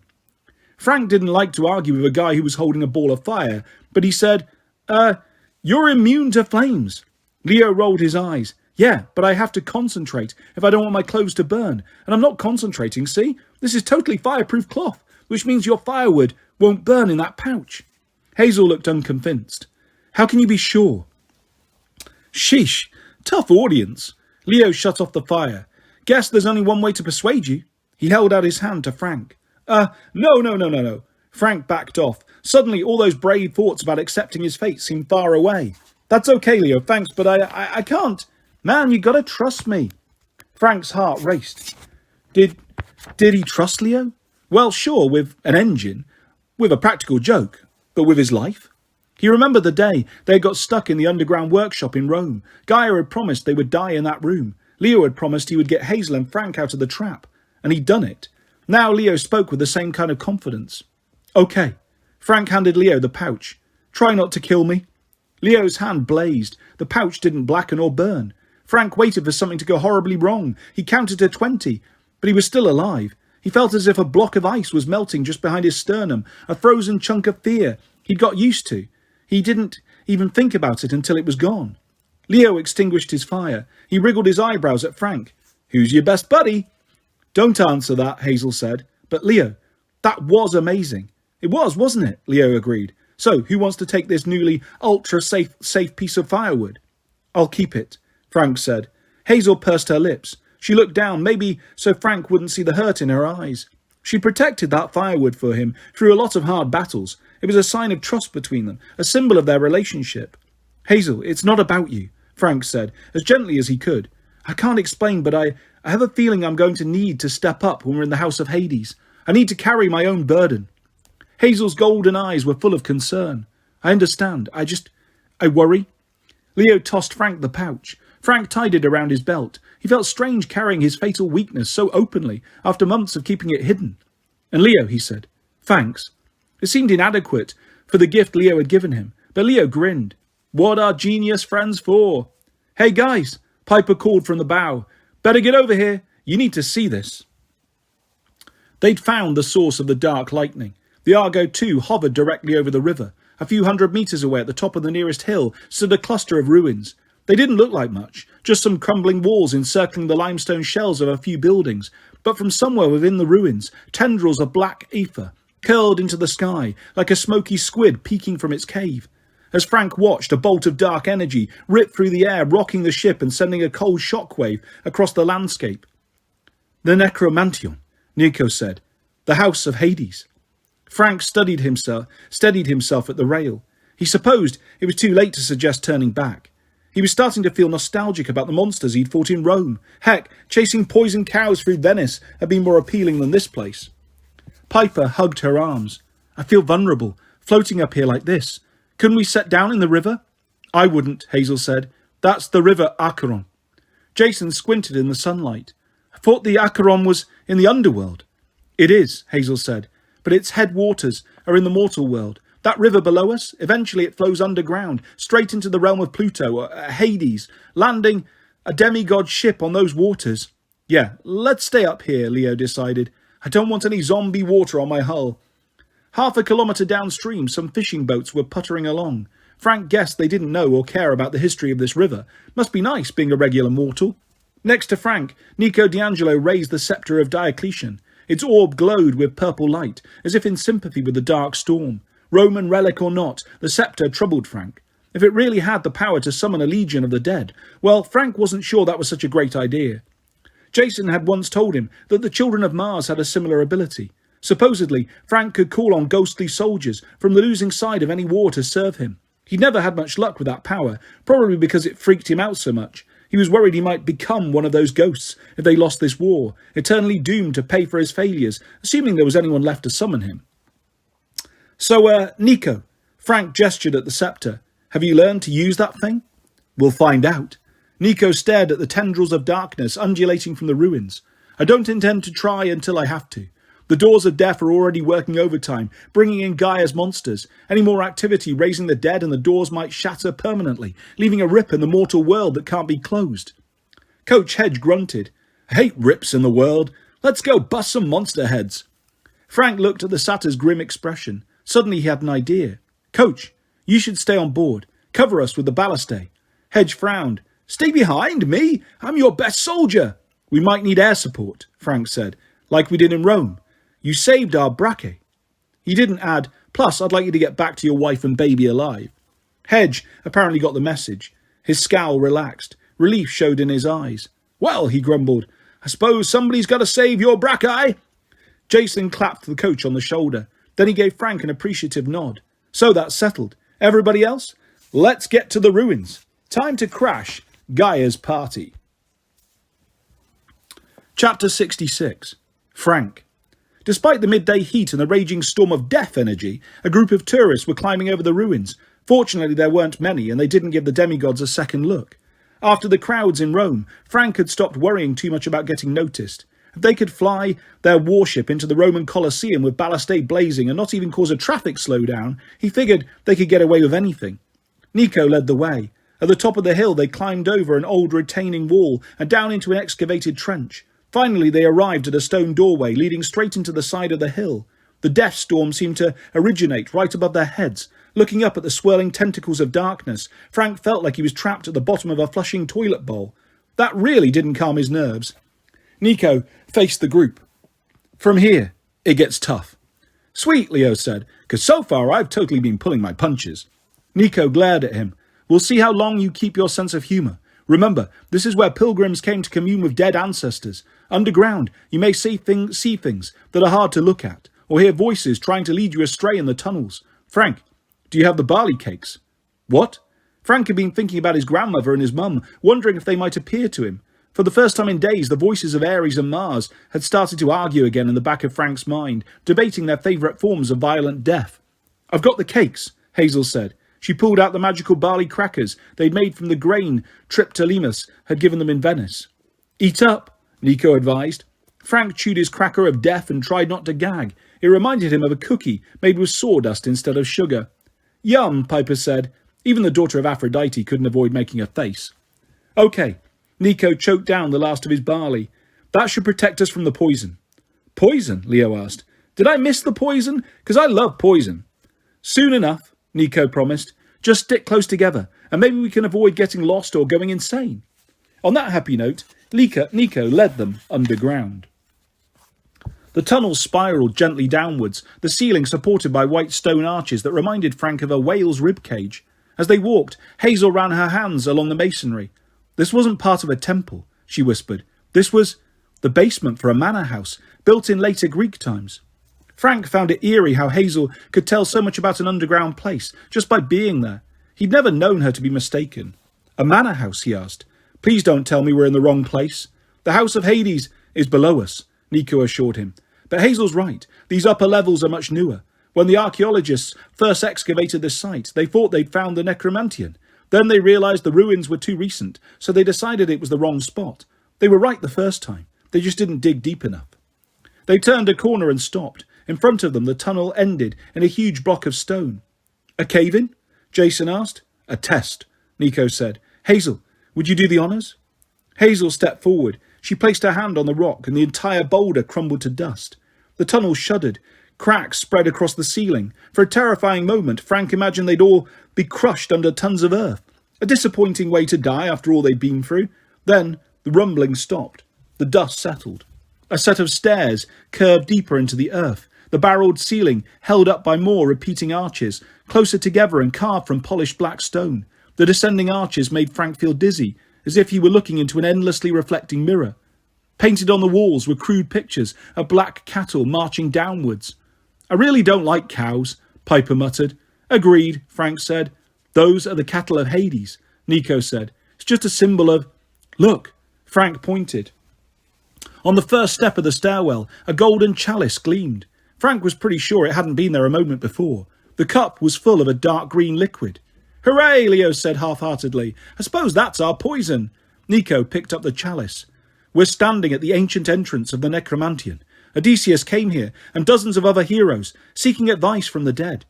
Frank didn't like to argue with a guy who was holding a ball of fire, but he said, you're immune to flames. Leo rolled his eyes. Yeah, but I have to concentrate if I don't want my clothes to burn. And I'm not concentrating, see? This is totally fireproof cloth, which means your firewood won't burn in that pouch. Hazel looked unconvinced. How can you be sure? Sheesh, tough audience. Leo shut off the fire. Guess there's only one way to persuade you. He held out his hand to Frank. No. Frank backed off. Suddenly, all those brave thoughts about accepting his fate seemed far away. That's okay, Leo, thanks, but I can't. Man, you gotta trust me. Frank's heart raced. Did he trust Leo? Well, sure, with an engine, with a practical joke, but with his life? He remembered the day they got stuck in the underground workshop in Rome. Gaia had promised they would die in that room. Leo had promised he would get Hazel and Frank out of the trap, and he'd done it. Now Leo spoke with the same kind of confidence. Okay. Frank handed Leo the pouch. Try not to kill me. Leo's hand blazed. The pouch didn't blacken or burn. Frank waited for something to go horribly wrong. He counted to 20, but he was still alive. He felt as if a block of ice was melting just behind his sternum, a frozen chunk of fear he'd got used to. He didn't even think about it until it was gone. Leo extinguished his fire. He wriggled his eyebrows at Frank. Who's your best buddy? Don't answer that, Hazel said. But Leo, that was amazing. It was, wasn't it? Leo agreed. So, who wants to take this newly ultra-safe piece of firewood? I'll keep it, Frank said. Hazel pursed her lips. She looked down, maybe so Frank wouldn't see the hurt in her eyes. She protected that firewood for him through a lot of hard battles. It was a sign of trust between them, a symbol of their relationship. Hazel, it's not about you, Frank said, as gently as he could. I can't explain, but I have a feeling I'm going to need to step up when we're in the house of Hades. I need to carry my own burden. Hazel's golden eyes were full of concern. I understand. I worry. Leo tossed Frank the pouch. Frank tied it around his belt. He felt strange carrying his fatal weakness so openly after months of keeping it hidden. And Leo, he said, thanks. It seemed inadequate for the gift Leo had given him, but Leo grinned. What are genius friends for? Hey guys, Piper called from the bow. Better get over here. You need to see this. They'd found the source of the dark lightning. The Argo 2 hovered directly over the river. A few 100 meters away at the top of the nearest hill stood a cluster of ruins. They didn't look like much, just some crumbling walls encircling the limestone shells of a few buildings. But from somewhere within the ruins, tendrils of black ether curled into the sky like a smoky squid peeking from its cave. As Frank watched, a bolt of dark energy ripped through the air, rocking the ship and sending a cold shockwave across the landscape. The Necromantion, Nico said. The house of Hades. Frank steadied himself at the rail. He supposed it was too late to suggest turning back. He was starting to feel nostalgic about the monsters he'd fought in Rome. Heck, chasing poisoned cows through Venice had been more appealing than this place. Piper hugged her arms. I feel vulnerable, floating up here like this. Couldn't we set down in the river? I wouldn't, Hazel said. That's the river Acheron. Jason squinted in the sunlight. I thought the Acheron was in the underworld. It is, Hazel said, but its headwaters are in the mortal world. That river below us, eventually it flows underground, straight into the realm of Pluto, Hades, landing a demigod ship on those waters. Yeah, let's stay up here, Leo decided. I don't want any zombie water on my hull. Half a kilometre downstream, some fishing boats were puttering along. Frank guessed they didn't know or care about the history of this river. Must be nice being a regular mortal. Next to Frank, Nico D'Angelo raised the sceptre of Diocletian. Its orb glowed with purple light, as if in sympathy with the dark storm. Roman relic or not, the sceptre troubled Frank. If it really had the power to summon a legion of the dead, well, Frank wasn't sure that was such a great idea. Jason had once told him that the children of Mars had a similar ability. Supposedly, Frank could call on ghostly soldiers from the losing side of any war to serve him. He'd never had much luck with that power, probably because it freaked him out so much. He was worried he might become one of those ghosts if they lost this war, eternally doomed to pay for his failures, assuming there was anyone left to summon him. So, Nico, Frank gestured at the scepter. Have you learned to use that thing? We'll find out. Nico stared at the tendrils of darkness undulating from the ruins. I don't intend to try until I have to. The doors of death are already working overtime, bringing in Gaia's monsters. Any more activity raising the dead and the doors might shatter permanently, leaving a rip in the mortal world that can't be closed. Coach Hedge grunted. I hate rips in the world. Let's go bust some monster heads. Frank looked at the satyr's grim expression. Suddenly he had an idea. Coach, you should stay on board. Cover us with the ballistae. Hedge frowned. Stay behind me? I'm your best soldier. We might need air support, Frank said, like we did in Rome. You saved our brache. He didn't add, plus I'd like you to get back to your wife and baby alive. Hedge apparently got the message. His scowl relaxed. Relief showed in his eyes. Well, he grumbled, I suppose somebody's got to save your brachi. Jason clapped the coach on the shoulder. Then he gave Frank an appreciative nod. So that's settled. Everybody else? Let's get to the ruins. Time to crash Gaia's party. Chapter 66. Frank. Despite the midday heat and the raging storm of death energy, a group of tourists were climbing over the ruins. Fortunately, there weren't many, and they didn't give the demigods a second look. After the crowds in Rome, Frank had stopped worrying too much about getting noticed. If they could fly their warship into the Roman Colosseum with ballistae blazing and not even cause a traffic slowdown, he figured they could get away with anything. Nico led the way. At the top of the hill, they climbed over an old retaining wall and down into an excavated trench. Finally, they arrived at a stone doorway leading straight into the side of the hill. The death storm seemed to originate right above their heads. Looking up at the swirling tentacles of darkness, Frank felt like he was trapped at the bottom of a flushing toilet bowl. That really didn't calm his nerves. Nico faced the group. From here, it gets tough. Sweet, Leo said, because so far I've totally been pulling my punches. Nico glared at him. We'll see how long you keep your sense of humour. Remember, this is where pilgrims came to commune with dead ancestors. Underground, you may see things that are hard to look at, or hear voices trying to lead you astray in the tunnels. Frank, do you have the barley cakes? What? Frank had been thinking about his grandmother and his mum, wondering if they might appear to him. For the first time in days, the voices of Ares and Mars had started to argue again in the back of Frank's mind, debating their favourite forms of violent death. I've got the cakes, Hazel said. She pulled out the magical barley crackers they'd made from the grain Triptolemus had given them in Venice. Eat up, Nico advised. Frank chewed his cracker of death and tried not to gag. It reminded him of a cookie made with sawdust instead of sugar. Yum, Piper said. Even the daughter of Aphrodite couldn't avoid making a face. Okay. Nico choked down the last of his barley. That should protect us from the poison. Poison? Leo asked. Did I miss the poison? Because I love poison. Soon enough, Nico promised. Just stick close together, and maybe we can avoid getting lost or going insane. On that happy note, Nico led them underground. The tunnel spiralled gently downwards, the ceiling supported by white stone arches that reminded Frank of a whale's ribcage. As they walked, Hazel ran her hands along the masonry. This wasn't part of a temple, she whispered. This was the basement for a manor house, built in later Greek times. Frank found it eerie how Hazel could tell so much about an underground place just by being there. He'd never known her to be mistaken. A manor house, he asked. Please don't tell me we're in the wrong place. The house of Hades is below us, Nico assured him. But Hazel's right. These upper levels are much newer. When the archaeologists first excavated this site, they thought they'd found the necromantian. Then they realised the ruins were too recent, so they decided it was the wrong spot. They were right the first time. They just didn't dig deep enough. They turned a corner and stopped. In front of them, the tunnel ended in a huge block of stone. A cave-in? Jason asked. A test, Nico said. Hazel, would you do the honours? Hazel stepped forward. She placed her hand on the rock, and the entire boulder crumbled to dust. The tunnel shuddered. Cracks spread across the ceiling. For a terrifying moment, Frank imagined they'd all be crushed under tons of earth. A disappointing way to die after all they'd been through. Then the rumbling stopped. The dust settled. A set of stairs curved deeper into the earth. The barrelled ceiling held up by more repeating arches, closer together and carved from polished black stone. The descending arches made Frank feel dizzy, as if he were looking into an endlessly reflecting mirror. Painted on the walls were crude pictures of black cattle marching downwards. I really don't like cows, Piper muttered. Agreed, Frank said. Those are the cattle of Hades, Nico said. It's just a symbol of... Look, Frank pointed. On the first step of the stairwell, a golden chalice gleamed. Frank was pretty sure it hadn't been there a moment before. The cup was full of a dark green liquid. Hooray, Leo said half-heartedly. I suppose that's our poison. Nico picked up the chalice. We're standing at the ancient entrance of the Necromantian. Odysseus came here, and dozens of other heroes, seeking advice from the dead.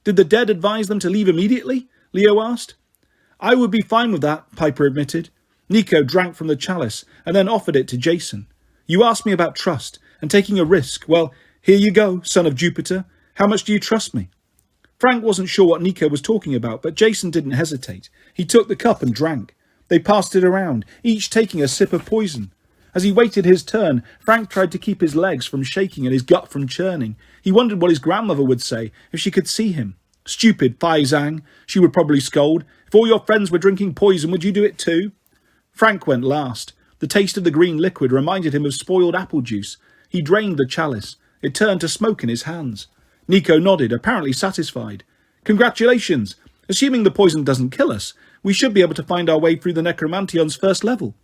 Did the dead advise them to leave immediately? Leo asked. I would be fine with that, Piper admitted. Nico drank from the chalice, and then offered it to Jason. You asked me about trust, and taking a risk. Well, here you go, son of Jupiter. How much do you trust me? Frank wasn't sure what Nico was talking about, but Jason didn't hesitate. He took the cup and drank. They passed it around, each taking a sip of poison. As he waited his turn, Frank tried to keep his legs from shaking and his gut from churning. He wondered what his grandmother would say if she could see him. Stupid Fai Zhang, she would probably scold. If all your friends were drinking poison, would you do it too? Frank went last. The taste of the green liquid reminded him of spoiled apple juice. He drained the chalice. It turned to smoke in his hands. Nico nodded, apparently satisfied. Congratulations! Assuming the poison doesn't kill us, we should be able to find our way through the Necromantion's first level.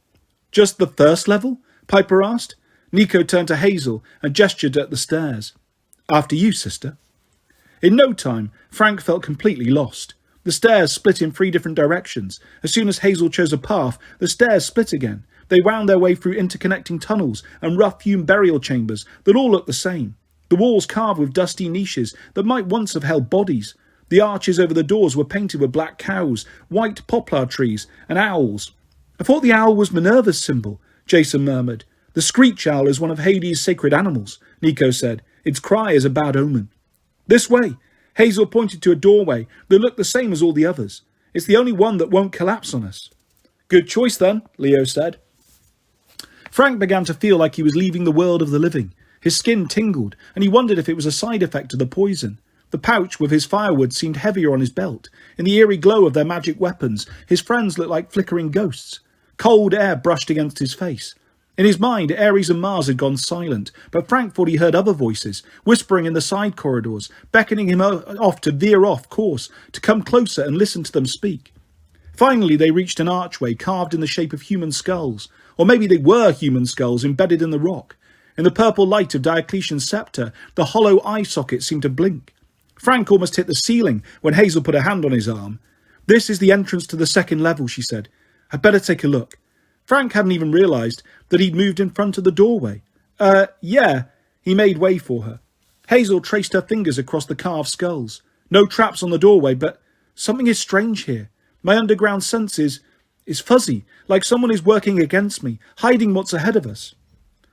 Just the first level? Piper asked. Nico turned to Hazel and gestured at the stairs. After you, sister. In no time, Frank felt completely lost. The stairs split in 3 different directions. As soon as Hazel chose a path, the stairs split again. They wound their way through interconnecting tunnels and rough-hewn burial chambers that all looked the same. The walls carved with dusty niches that might once have held bodies. The arches over the doors were painted with black cows, white poplar trees, and owls. I thought the owl was Minerva's symbol, Jason murmured. The screech owl is one of Hades' sacred animals, Nico said. Its cry is a bad omen. This way. Hazel pointed to a doorway that looked the same as all the others. It's the only one that won't collapse on us. Good choice then, Leo said. Frank began to feel like he was leaving the world of the living. His skin tingled, and he wondered if it was a side effect of the poison. The pouch with his firewood seemed heavier on his belt. In the eerie glow of their magic weapons, his friends looked like flickering ghosts. Cold air brushed against his face. In his mind, Ares and Mars had gone silent, but Frank thought he heard other voices, whispering in the side corridors, beckoning him off to veer off course, to come closer and listen to them speak. Finally, they reached an archway carved in the shape of human skulls, or maybe they were human skulls embedded in the rock. In the purple light of Diocletian's sceptre, the hollow eye socket seemed to blink. Frank almost hit the ceiling when Hazel put a hand on his arm. This is the entrance to the second level, she said. I'd better take a look. Frank hadn't even realised that he'd moved in front of the doorway. Yeah. He made way for her. Hazel traced her fingers across the carved skulls. No traps on the doorway, but something is strange here. My underground sense is fuzzy, like someone is working against me, hiding what's ahead of us.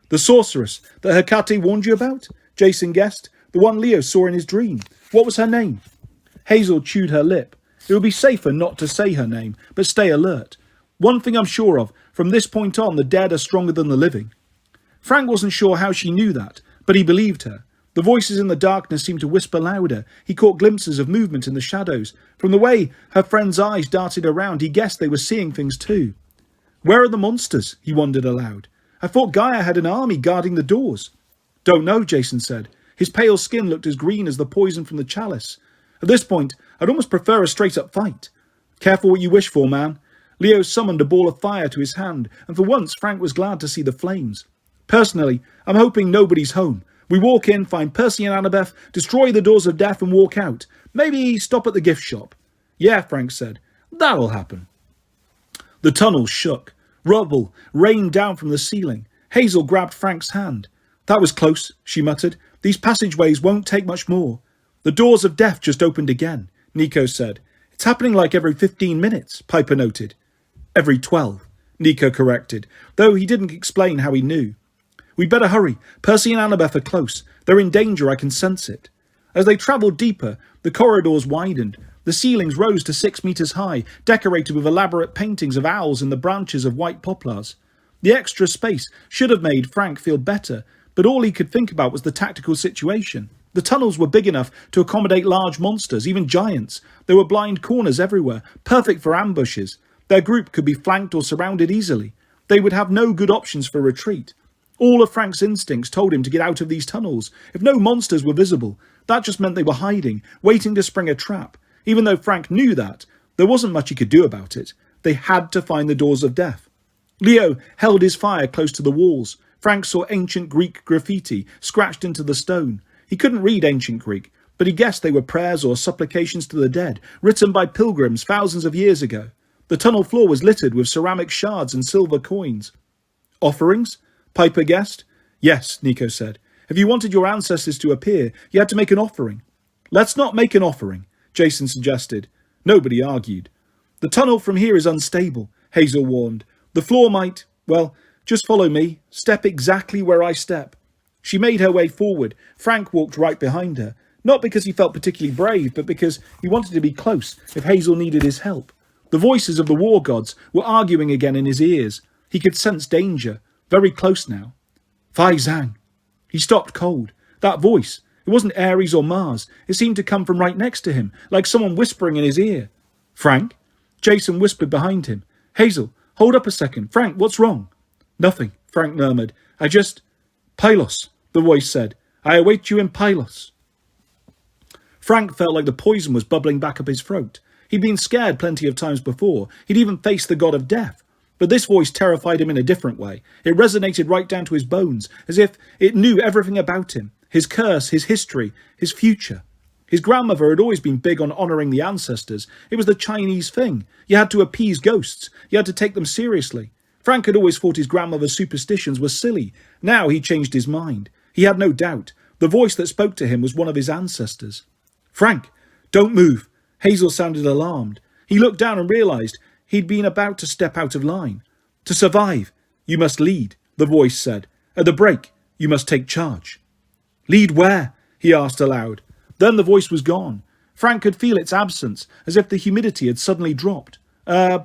The sorceress that Hecate warned you about? Jason guessed. The one Leo saw in his dream. What was her name? Hazel chewed her lip. It would be safer not to say her name, but stay alert. One thing I'm sure of, from this point on, the dead are stronger than the living. Frank wasn't sure how she knew that, but he believed her. The voices in the darkness seemed to whisper louder. He caught glimpses of movement in the shadows. From the way her friend's eyes darted around, he guessed they were seeing things too. Where are the monsters? He wondered aloud. I thought Gaia had an army guarding the doors. Don't know, Jason said. His pale skin looked as green as the poison from the chalice. At this point, I'd almost prefer a straight-up fight. Careful what you wish for, man. Leo summoned a ball of fire to his hand, and for once Frank was glad to see the flames. Personally, I'm hoping nobody's home. We walk in, find Percy and Annabeth, destroy the doors of death and walk out. Maybe stop at the gift shop. Yeah, Frank said. That'll happen. The tunnel shook. Rubble rained down from the ceiling. Hazel grabbed Frank's hand. That was close, she muttered. These passageways won't take much more. The doors of death just opened again, Nico said. It's happening like every 15 minutes, Piper noted. Every 12, Nico corrected, though he didn't explain how he knew. We'd better hurry. Percy and Annabeth are close. They're in danger, I can sense it. As they travelled deeper, the corridors widened. The ceilings rose to 6 meters high, decorated with elaborate paintings of owls in the branches of white poplars. The extra space should have made Frank feel better, but all he could think about was the tactical situation. The tunnels were big enough to accommodate large monsters, even giants. There were blind corners everywhere, perfect for ambushes. Their group could be flanked or surrounded easily. They would have no good options for retreat. All of Frank's instincts told him to get out of these tunnels. If no monsters were visible, that just meant they were hiding, waiting to spring a trap. Even though Frank knew that, there wasn't much he could do about it. They had to find the doors of death. Leo held his fire close to the walls. Frank saw ancient Greek graffiti scratched into the stone. He couldn't read ancient Greek, but he guessed they were prayers or supplications to the dead, written by pilgrims thousands of years ago. The tunnel floor was littered with ceramic shards and silver coins. Offerings? Piper guessed. Yes, Nico said. If you wanted your ancestors to appear, you had to make an offering. Let's not make an offering, Jason suggested. Nobody argued. The tunnel from here is unstable, Hazel warned. The floor might, well, just follow me. Step exactly where I step. She made her way forward. Frank walked right behind her, not because he felt particularly brave, but because he wanted to be close if Hazel needed his help. The voices of the war gods were arguing again in his ears. He could sense danger, very close now. Fai Zhang. He stopped cold. That voice, it wasn't Ares or Mars. It seemed to come from right next to him, like someone whispering in his ear. Frank? Jason whispered behind him. Hazel, hold up a second. Frank, what's wrong? Nothing, Frank murmured. I just... Pylos, the voice said. I await you in Pylos. Frank felt like the poison was bubbling back up his throat. He'd been scared plenty of times before. He'd even faced the god of death. But this voice terrified him in a different way. It resonated right down to his bones, as if it knew everything about him. His curse, his history, his future. His grandmother had always been big on honouring the ancestors. It was the Chinese thing. You had to appease ghosts. You had to take them seriously. Frank had always thought his grandmother's superstitions were silly. Now he changed his mind. He had no doubt. The voice that spoke to him was one of his ancestors. Frank, don't move. Hazel sounded alarmed. He looked down and realised he'd been about to step out of line. To survive, you must lead, the voice said. At the break, you must take charge. Lead where? He asked aloud. Then the voice was gone. Frank could feel its absence, as if the humidity had suddenly dropped.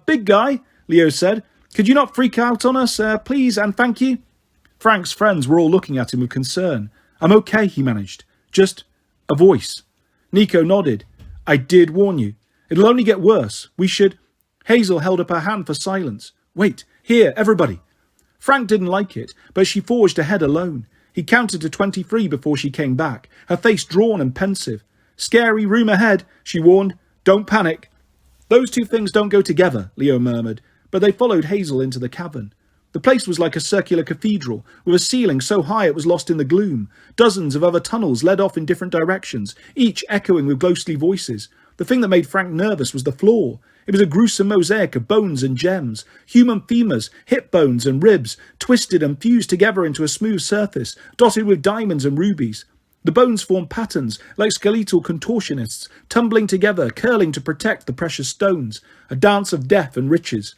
Big guy, Leo said. Could you not freak out on us, please, and thank you? Frank's friends were all looking at him with concern. I'm okay, he managed. Just a voice. Nico nodded. I did warn you. It'll only get worse. We should... Hazel held up her hand for silence. Wait, here, everybody. Frank didn't like it, but she forged ahead alone. He counted to 23 before she came back, her face drawn and pensive. Scary room ahead, she warned. Don't panic. Those two things don't go together, Leo murmured, but they followed Hazel into the cavern. The place was like a circular cathedral, with a ceiling so high it was lost in the gloom. Dozens of other tunnels led off in different directions, each echoing with ghostly voices. The thing that made Frank nervous was the floor. It was a gruesome mosaic of bones and gems, human femurs, hip bones and ribs, twisted and fused together into a smooth surface, dotted with diamonds and rubies. The bones formed patterns, like skeletal contortionists, tumbling together, curling to protect the precious stones, a dance of death and riches.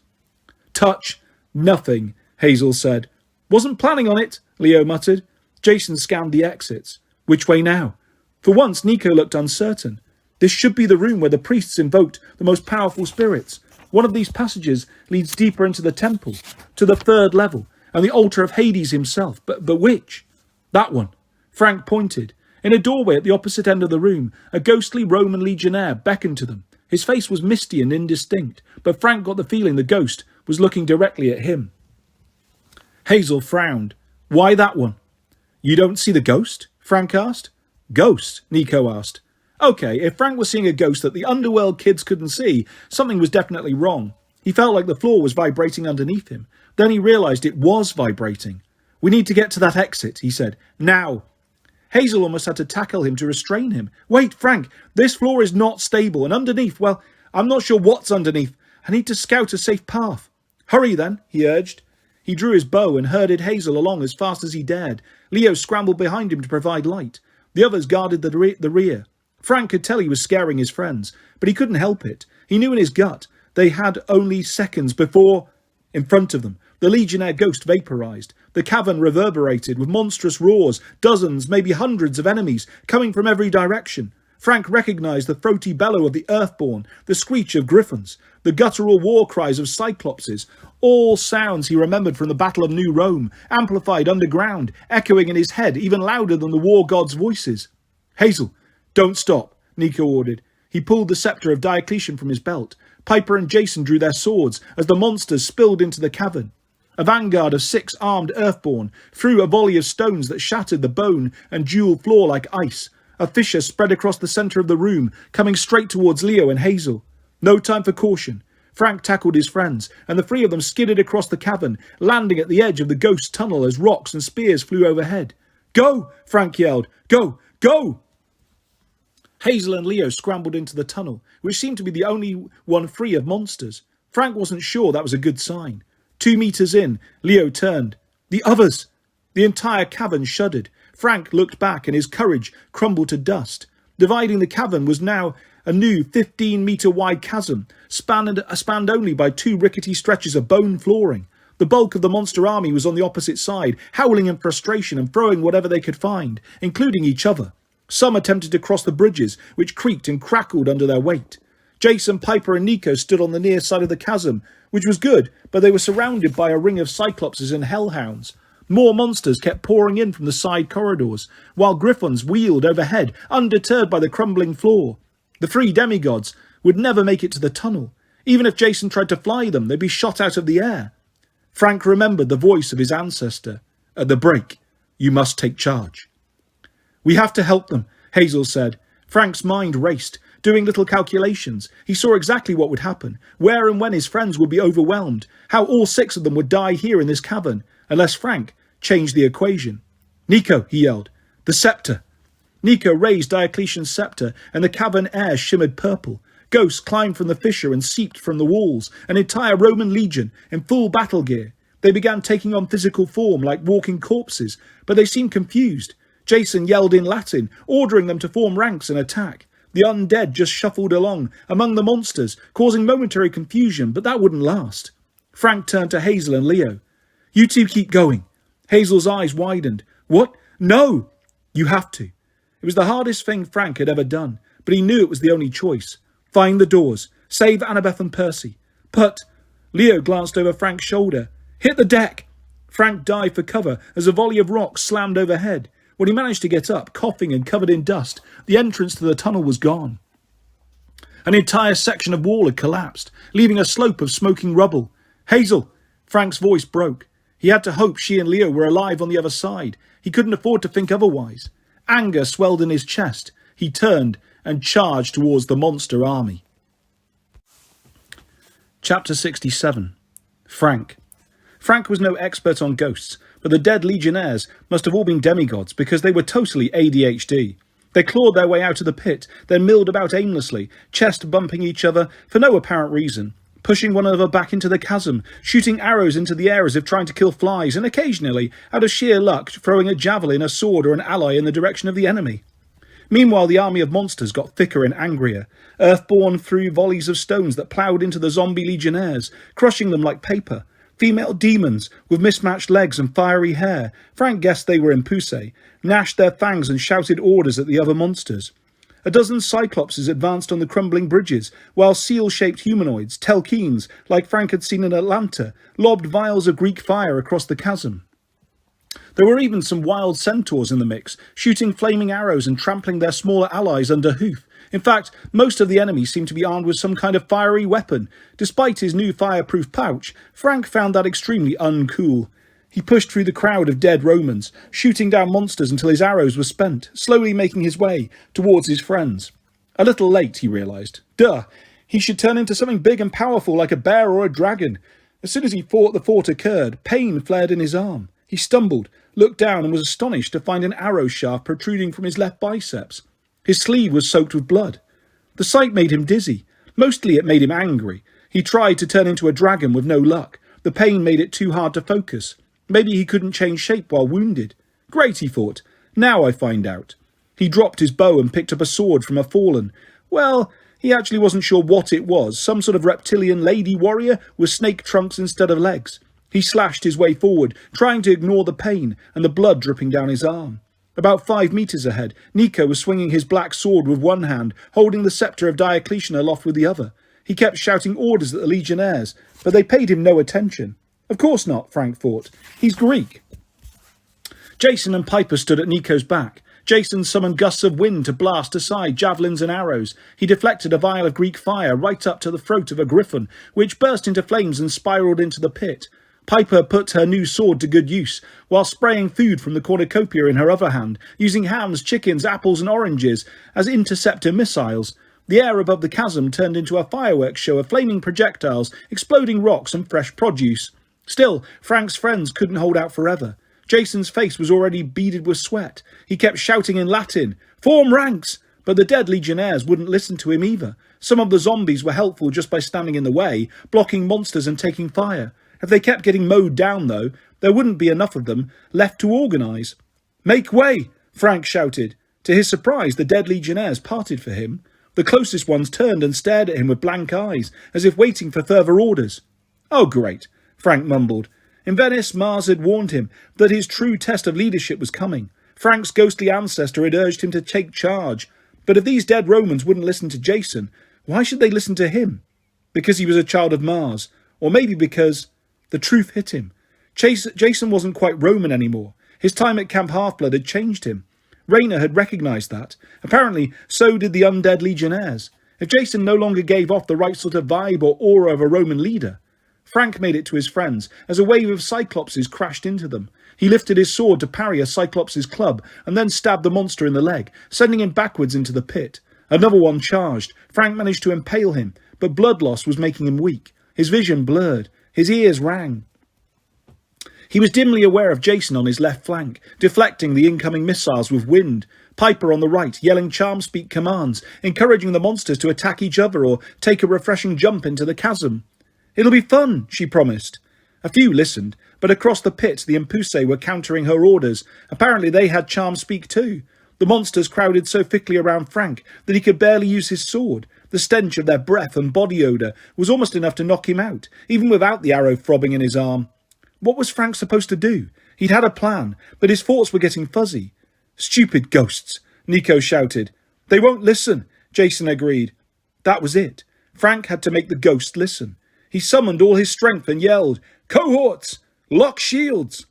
Touch nothing, Hazel said. Wasn't planning on it, Leo muttered. Jason scanned the exits. Which way now? For once, Nico looked uncertain. This should be the room where the priests invoked the most powerful spirits. One of these passages leads deeper into the temple, to the third level, and the altar of Hades himself. But which? That one. Frank pointed. In a doorway at the opposite end of the room, a ghostly Roman legionnaire beckoned to them. His face was misty and indistinct, but Frank got the feeling the ghost was looking directly at him. Hazel frowned. Why that one? You don't see the ghost? Frank asked. Ghost? Nico asked. Okay, if Frank was seeing a ghost that the underworld kids couldn't see, something was definitely wrong. He felt like the floor was vibrating underneath him. Then he realised it was vibrating. We need to get to that exit, he said. Now. Hazel almost had to tackle him to restrain him. Wait, Frank, this floor is not stable, and underneath, well, I'm not sure what's underneath. I need to scout a safe path. Hurry then, he urged. He drew his bow and herded Hazel along as fast as he dared. Leo scrambled behind him to provide light. The others guarded the rear. Frank could tell he was scaring his friends, but he couldn't help it. He knew in his gut they had only seconds before... In front of them, the Legionnaire ghost vaporized. The cavern reverberated with monstrous roars, dozens, maybe hundreds of enemies coming from every direction. Frank recognized the throaty bellow of the Earthborn, the screech of griffins, the guttural war cries of cyclopses, all sounds he remembered from the Battle of New Rome, amplified underground, echoing in his head even louder than the war gods' voices. Hazel, don't stop, Nico ordered. He pulled the scepter of Diocletian from his belt. Piper and Jason drew their swords as the monsters spilled into the cavern. A vanguard of 6 armed Earthborn threw a volley of stones that shattered the bone and jewel floor like ice. A fissure spread across the centre of the room, coming straight towards Leo and Hazel. No time for caution. Frank tackled his friends, and the three of them skidded across the cavern, landing at the edge of the ghost tunnel as rocks and spears flew overhead. "Go!" Frank yelled. "Go! Go!" Hazel and Leo scrambled into the tunnel, which seemed to be the only one free of monsters. Frank wasn't sure that was a good sign. 2 meters in, Leo turned. "The others!" The entire cavern shuddered. Frank looked back and his courage crumbled to dust. Dividing the cavern was now a new 15-meter-wide chasm, spanned only by 2 rickety stretches of bone flooring. The bulk of the monster army was on the opposite side, howling in frustration and throwing whatever they could find, including each other. Some attempted to cross the bridges, which creaked and crackled under their weight. Jason, Piper and Nico stood on the near side of the chasm, which was good, but they were surrounded by a ring of cyclopses and hellhounds. More monsters kept pouring in from the side corridors, while griffons wheeled overhead, undeterred by the crumbling floor. The 3 demigods would never make it to the tunnel. Even if Jason tried to fly them, they'd be shot out of the air. Frank remembered the voice of his ancestor. "At the break, you must take charge." "We have to help them," Hazel said. Frank's mind raced, doing little calculations. He saw exactly what would happen, where and when his friends would be overwhelmed, how all 6 of them would die here in this cavern, unless Frank changed the equation. "Nico," he yelled, "the scepter." Nico raised Diocletian's scepter, and the cavern air shimmered purple. Ghosts climbed from the fissure and seeped from the walls, an entire Roman legion in full battle gear. They began taking on physical form like walking corpses, but they seemed confused. Jason yelled in Latin, ordering them to form ranks and attack. The undead just shuffled along among the monsters, causing momentary confusion, but that wouldn't last. Frank turned to Hazel and Leo. "You 2 keep going." Hazel's eyes widened. "What? No!" "You have to." It was the hardest thing Frank had ever done, but he knew it was the only choice. "Find the doors. Save Annabeth and Percy." "But..." Leo glanced over Frank's shoulder. "Hit the deck!" Frank dived for cover as a volley of rocks slammed overhead. When he managed to get up, coughing and covered in dust, the entrance to the tunnel was gone. An entire section of wall had collapsed, leaving a slope of smoking rubble. "Hazel!" Frank's voice broke. He had to hope she and Leo were alive on the other side. He couldn't afford to think otherwise. Anger swelled in his chest. He turned and charged towards the monster army. Chapter 67. Frank. Frank was no expert on ghosts, but the dead legionnaires must have all been demigods because they were totally ADHD. They clawed their way out of the pit, then milled about aimlessly, chest bumping each other for no apparent reason, pushing one another back into the chasm, shooting arrows into the air as if trying to kill flies, and occasionally, out of sheer luck, throwing a javelin, a sword, or an ally in the direction of the enemy. Meanwhile, the army of monsters got thicker and angrier. Earthborn threw volleys of stones that ploughed into the zombie legionnaires, crushing them like paper. Female demons, with mismatched legs and fiery hair, Frank guessed they were Impuse, gnashed their fangs and shouted orders at the other monsters. A dozen cyclopses advanced on the crumbling bridges, while seal-shaped humanoids, telkeens, like Frank had seen in Atlanta, lobbed vials of Greek fire across the chasm. There were even some wild centaurs in the mix, shooting flaming arrows and trampling their smaller allies under hoof. In fact, most of the enemy seemed to be armed with some kind of fiery weapon. Despite his new fireproof pouch, Frank found that extremely uncool. He pushed through the crowd of dead Romans, shooting down monsters until his arrows were spent, slowly making his way towards his friends. A little late, he realised. Duh! He should turn into something big and powerful like a bear or a dragon. As soon as the thought occurred, pain flared in his arm. He stumbled, looked down and was astonished to find an arrow shaft protruding from his left biceps. His sleeve was soaked with blood. The sight made him dizzy. Mostly it made him angry. He tried to turn into a dragon with no luck. The pain made it too hard to focus. Maybe he couldn't change shape while wounded. Great, he thought. Now I find out. He dropped his bow and picked up a sword from a fallen. Well, he actually wasn't sure what it was. Some sort of reptilian lady warrior with snake trunks instead of legs. He slashed his way forward, trying to ignore the pain and the blood dripping down his arm. About 5 meters ahead, Nico was swinging his black sword with one hand, holding the scepter of Diocletian aloft with the other. He kept shouting orders at the legionnaires, but they paid him no attention. Of course not, Frank thought. He's Greek. Jason and Piper stood at Nico's back. Jason summoned gusts of wind to blast aside javelins and arrows. He deflected a vial of Greek fire right up to the throat of a griffin, which burst into flames and spiraled into the pit. Piper put her new sword to good use, while spraying food from the cornucopia in her other hand, using hams, chickens, apples and oranges as interceptor missiles. The air above the chasm turned into a fireworks show of flaming projectiles, exploding rocks and fresh produce. Still, Frank's friends couldn't hold out forever. Jason's face was already beaded with sweat. He kept shouting in Latin, "Form ranks!" But the dead legionnaires wouldn't listen to him either. Some of the zombies were helpful just by standing in the way, blocking monsters and taking fire. If they kept getting mowed down, though, there wouldn't be enough of them left to organise. "Make way!" Frank shouted. To his surprise, the dead legionnaires parted for him. The closest ones turned and stared at him with blank eyes, as if waiting for further orders. "Oh, great," Frank mumbled. In Venice, Mars had warned him that his true test of leadership was coming. Frank's ghostly ancestor had urged him to take charge. But if these dead Romans wouldn't listen to Jason, why should they listen to him? Because he was a child of Mars, or maybe because the truth hit him. Jason wasn't quite Roman anymore. His time at Camp Half-Blood had changed him. Rayner had recognised that. Apparently, so did the undead legionnaires. If Jason no longer gave off the right sort of vibe or aura of a Roman leader. Frank made it to his friends as a wave of Cyclopses crashed into them. He lifted his sword to parry a Cyclops' club and then stabbed the monster in the leg, sending him backwards into the pit. Another one charged. Frank managed to impale him, but blood loss was making him weak. His vision blurred. His ears rang. He was dimly aware of Jason on his left flank, deflecting the incoming missiles with wind. Piper on the right, yelling charm-speak commands, encouraging the monsters to attack each other or take a refreshing jump into the chasm. "It'll be fun," she promised. A few listened, but across the pit the Impuse were countering her orders. Apparently they had charm-speak too. The monsters crowded so thickly around Frank that he could barely use his sword. The stench of their breath and body odour was almost enough to knock him out, even without the arrow throbbing in his arm. What was Frank supposed to do? He'd had a plan, but his thoughts were getting fuzzy. "Stupid ghosts," Nico shouted. "They won't listen," Jason agreed. That was it. Frank had to make the ghost listen. He summoned all his strength and yelled, "Cohorts! Lock shields!"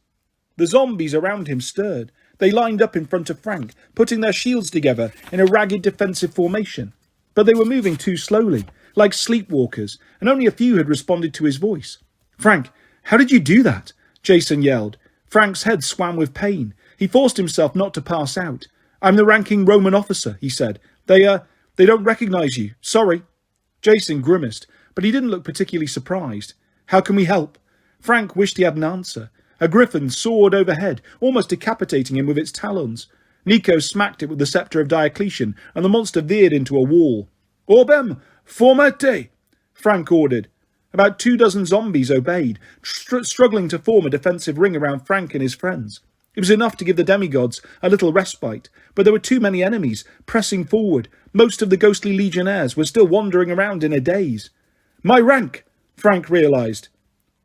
The zombies around him stirred. They lined up in front of Frank, putting their shields together in a ragged defensive formation. But they were moving too slowly, like sleepwalkers, and only a few had responded to his voice. "Frank, how did you do that?" Jason yelled. Frank's head swam with pain. He forced himself not to pass out. "I'm the ranking Roman officer," he said. They don't recognise you. Sorry." Jason grimaced, but he didn't look particularly surprised. "How can we help?" Frank wished he had an answer. A griffin soared overhead, almost decapitating him with its talons. Nico smacked it with the sceptre of Diocletian, and the monster veered into a wall. "Orbem, formate!" Frank ordered. About 24 zombies obeyed, struggling to form a defensive ring around Frank and his friends. It was enough to give the demigods a little respite, but there were too many enemies pressing forward. Most of the ghostly legionnaires were still wandering around in a daze. "My rank," Frank realised.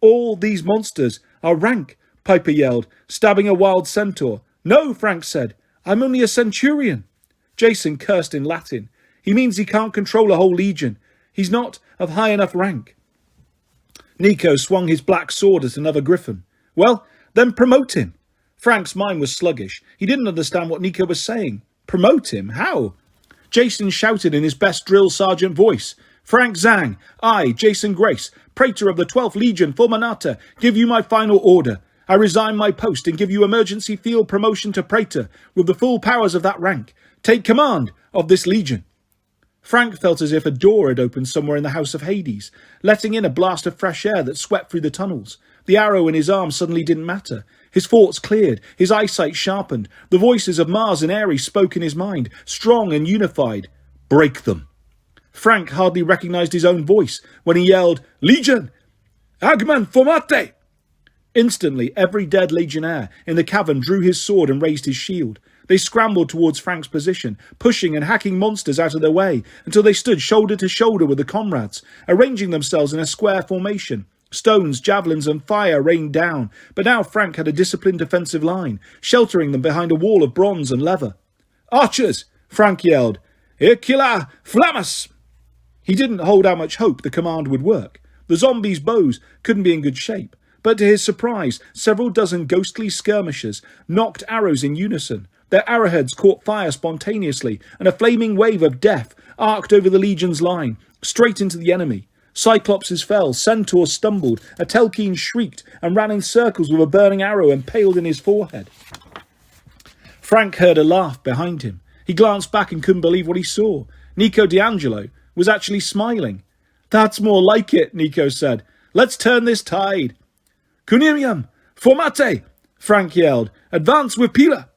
"All these monsters are rank," Piper yelled, stabbing a wild centaur. "No," Frank said. "I'm only a centurion." Jason cursed in Latin. "He means he can't control a whole legion. He's not of high enough rank." Nico swung his black sword at another griffin. "Well, then promote him." Frank's mind was sluggish. He didn't understand what Nico was saying. Promote him? How? Jason shouted in his best drill sergeant voice. "Frank Zhang, I, Jason Grace, Praetor of the 12th Legion, Fulminata, give you my final order. I resign my post and give you emergency field promotion to Praetor with the full powers of that rank. Take command of this legion." Frank felt as if a door had opened somewhere in the house of Hades, letting in a blast of fresh air that swept through the tunnels. The arrow in his arm suddenly didn't matter. His thoughts cleared, his eyesight sharpened. The voices of Mars and Ares spoke in his mind, strong and unified. "Break them." Frank hardly recognised his own voice when he yelled, "Legion! Agman formate!" Instantly, every dead legionnaire in the cavern drew his sword and raised his shield. They scrambled towards Frank's position, pushing and hacking monsters out of their way, until they stood shoulder to shoulder with the comrades, arranging themselves in a square formation. Stones, javelins and fire rained down, but now Frank had a disciplined defensive line, sheltering them behind a wall of bronze and leather. "Archers!" Frank yelled. "Ircula flammas!" He didn't hold out much hope the command would work. The zombies' bows couldn't be in good shape, but to his surprise, several dozen ghostly skirmishers knocked arrows in unison. Their arrowheads caught fire spontaneously, and a flaming wave of death arced over the legion's line, straight into the enemy. Cyclopses fell, centaurs stumbled, a Telkine shrieked and ran in circles with a burning arrow impaled in his forehead. Frank heard a laugh behind him. He glanced back and couldn't believe what he saw. Nico D'Angelo was actually smiling. "That's more like it," Nico said. "Let's turn this tide." "Cunimium! Formate!" Frank yelled. "Advance with Pila!"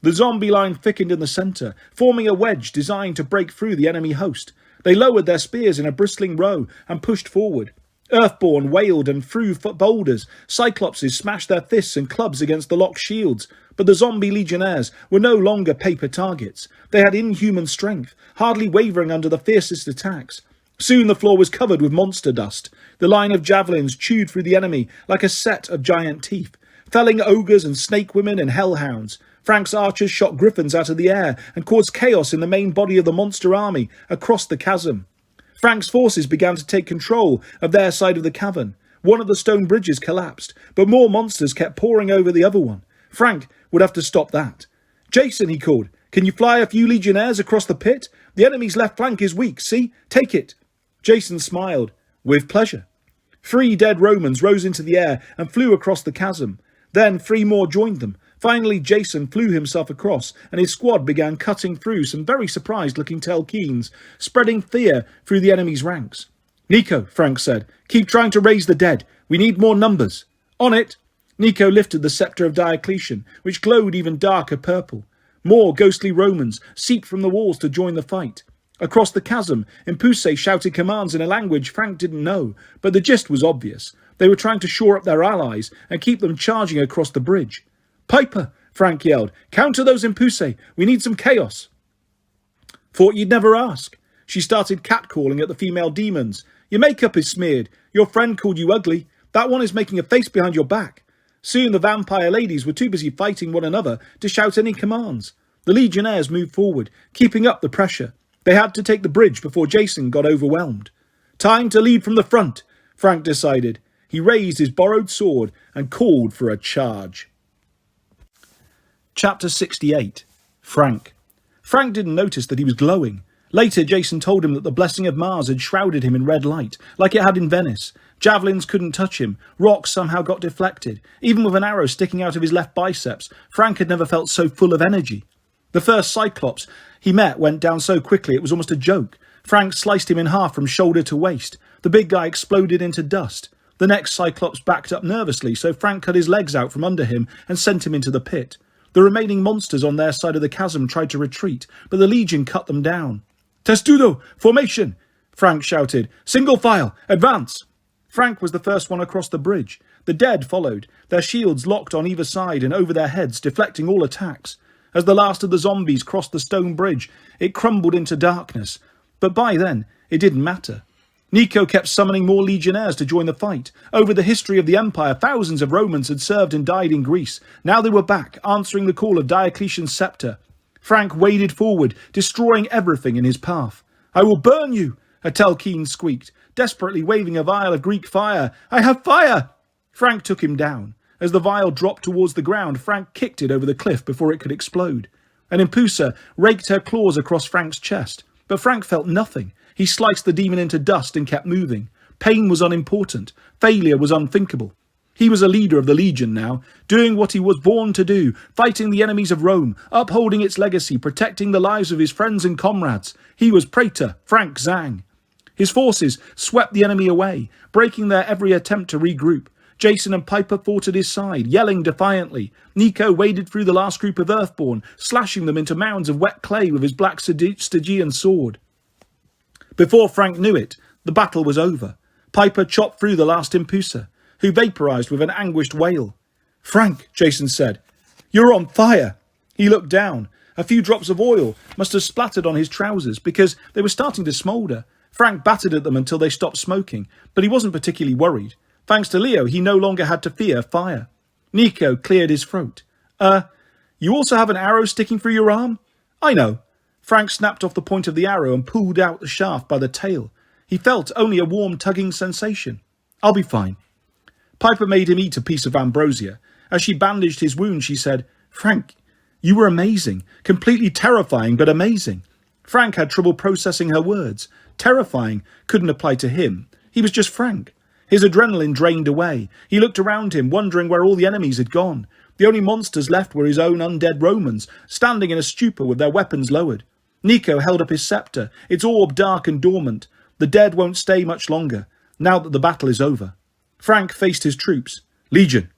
The zombie line thickened in the centre, forming a wedge designed to break through the enemy host. They lowered their spears in a bristling row and pushed forward. Earthborn wailed and threw boulders. Cyclopses smashed their fists and clubs against the locked shields. But the zombie legionnaires were no longer paper targets. They had inhuman strength, hardly wavering under the fiercest attacks. Soon the floor was covered with monster dust. The line of javelins chewed through the enemy like a set of giant teeth, felling ogres and snake women and hellhounds. Frank's archers shot griffins out of the air and caused chaos in the main body of the monster army across the chasm. Frank's forces began to take control of their side of the cavern. One of the stone bridges collapsed, but more monsters kept pouring over the other one. Frank would have to stop that. "Jason," he called, "can you fly a few legionnaires across the pit? The enemy's left flank is weak, see? Take it." Jason smiled. "With pleasure." 3 dead Romans rose into the air and flew across the chasm. Then 3 more joined them. Finally, Jason flew himself across, and his squad began cutting through some very surprised-looking Telkeens, spreading fear through the enemy's ranks. "Nico," Frank said, "keep trying to raise the dead. We need more numbers." "On it." Nico lifted the sceptre of Diocletian, which glowed even darker purple. More ghostly Romans seeped from the walls to join the fight. Across the chasm, Impuse shouted commands in a language Frank didn't know, but the gist was obvious. They were trying to shore up their allies and keep them charging across the bridge. "Piper," Frank yelled, "counter those Impuse. We need some chaos." "Thought you'd never ask." She started catcalling at the female demons. "Your makeup is smeared. Your friend called you ugly. That one is making a face behind your back." Soon the vampire ladies were too busy fighting one another to shout any commands. The legionnaires moved forward, keeping up the pressure. They had to take the bridge before Jason got overwhelmed. "Time to lead from the front," Frank decided. He raised his borrowed sword and called for a charge. Chapter 68. Frank. Frank didn't notice that he was glowing. Later, Jason told him that the blessing of Mars had shrouded him in red light, like it had in Venice. Javelins couldn't touch him. Rocks somehow got deflected. Even with an arrow sticking out of his left biceps, Frank had never felt so full of energy. The first Cyclops he met went down so quickly it was almost a joke. Frank sliced him in half from shoulder to waist. The big guy exploded into dust. The next Cyclops backed up nervously, so Frank cut his legs out from under him and sent him into the pit. The remaining monsters on their side of the chasm tried to retreat, but the Legion cut them down. "Testudo! Formation!" Frank shouted. "Single file! Advance!" Frank was the first one across the bridge. The dead followed, their shields locked on either side and over their heads, deflecting all attacks. As the last of the zombies crossed the stone bridge, it crumbled into darkness. But by then, it didn't matter. Nico kept summoning more legionnaires to join the fight. Over the history of the Empire, thousands of Romans had served and died in Greece. Now they were back, answering the call of Diocletian's sceptre. Frank waded forward, destroying everything in his path. "I will burn you," a Telkeen squeaked, desperately waving a vial of Greek fire. "I have fire!" Frank took him down. As the vial dropped towards the ground, Frank kicked it over the cliff before it could explode. An Impusa raked her claws across Frank's chest, but Frank felt nothing. He sliced the demon into dust and kept moving. Pain was unimportant. Failure was unthinkable. He was a leader of the Legion now, doing what he was born to do, fighting the enemies of Rome, upholding its legacy, protecting the lives of his friends and comrades. He was Praetor Frank Zhang. His forces swept the enemy away, breaking their every attempt to regroup. Jason and Piper fought at his side, yelling defiantly. Nico waded through the last group of Earthborn, slashing them into mounds of wet clay with his black Stygian sword. Before Frank knew it, the battle was over. Piper chopped through the last Impusa, who vaporized with an anguished wail. "Frank," Jason said, "you're on fire." He looked down. A few drops of oil must have splattered on his trousers because they were starting to smoulder. Frank battered at them until they stopped smoking, but he wasn't particularly worried. Thanks to Leo, he no longer had to fear fire. Nico cleared his throat. You also have an arrow sticking through your arm?" "I know." Frank snapped off the point of the arrow and pulled out the shaft by the tail. He felt only a warm tugging sensation. "I'll be fine." Piper made him eat a piece of ambrosia. As she bandaged his wound, she said, "Frank, you were amazing. Completely terrifying, but amazing." Frank had trouble processing her words. Terrifying couldn't apply to him. He was just Frank. His adrenaline drained away. He looked around him, wondering where all the enemies had gone. The only monsters left were his own undead Romans, standing in a stupor with their weapons lowered. Nico held up his scepter, its orb dark and dormant. The dead won't stay much longer, now that the battle is over. Frank faced his troops. Legion.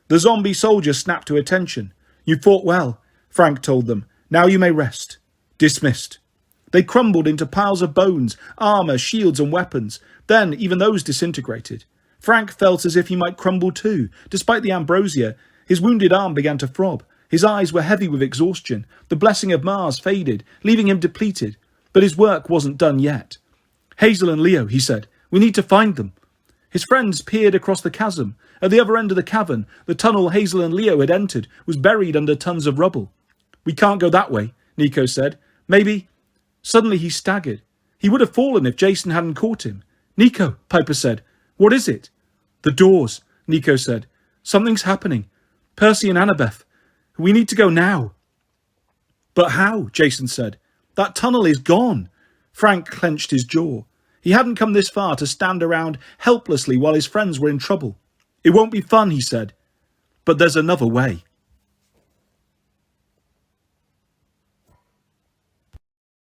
The zombie soldiers snapped to attention. You fought well, Frank told them. Now you may rest. Dismissed. They crumbled into piles of bones, armour, shields and weapons. Then even those disintegrated. Frank felt as if he might crumble too. Despite the ambrosia, his wounded arm began to throb. His eyes were heavy with exhaustion. The blessing of Mars faded, leaving him depleted. But his work wasn't done yet. Hazel and Leo, he said. We need to find them. His friends peered across the chasm. At the other end of the cavern, the tunnel Hazel and Leo had entered was buried under tons of rubble. We can't go that way, Nico said. Maybe... Suddenly he staggered. He would have fallen if Jason hadn't caught him. Nico, Piper said. What is it? The doors, Nico said. Something's happening. Percy and Annabeth. We need to go now. But how? Jason said. That tunnel is gone. Frank clenched his jaw. He hadn't come this far to stand around helplessly while his friends were in trouble. It won't be fun, he said. But there's another way.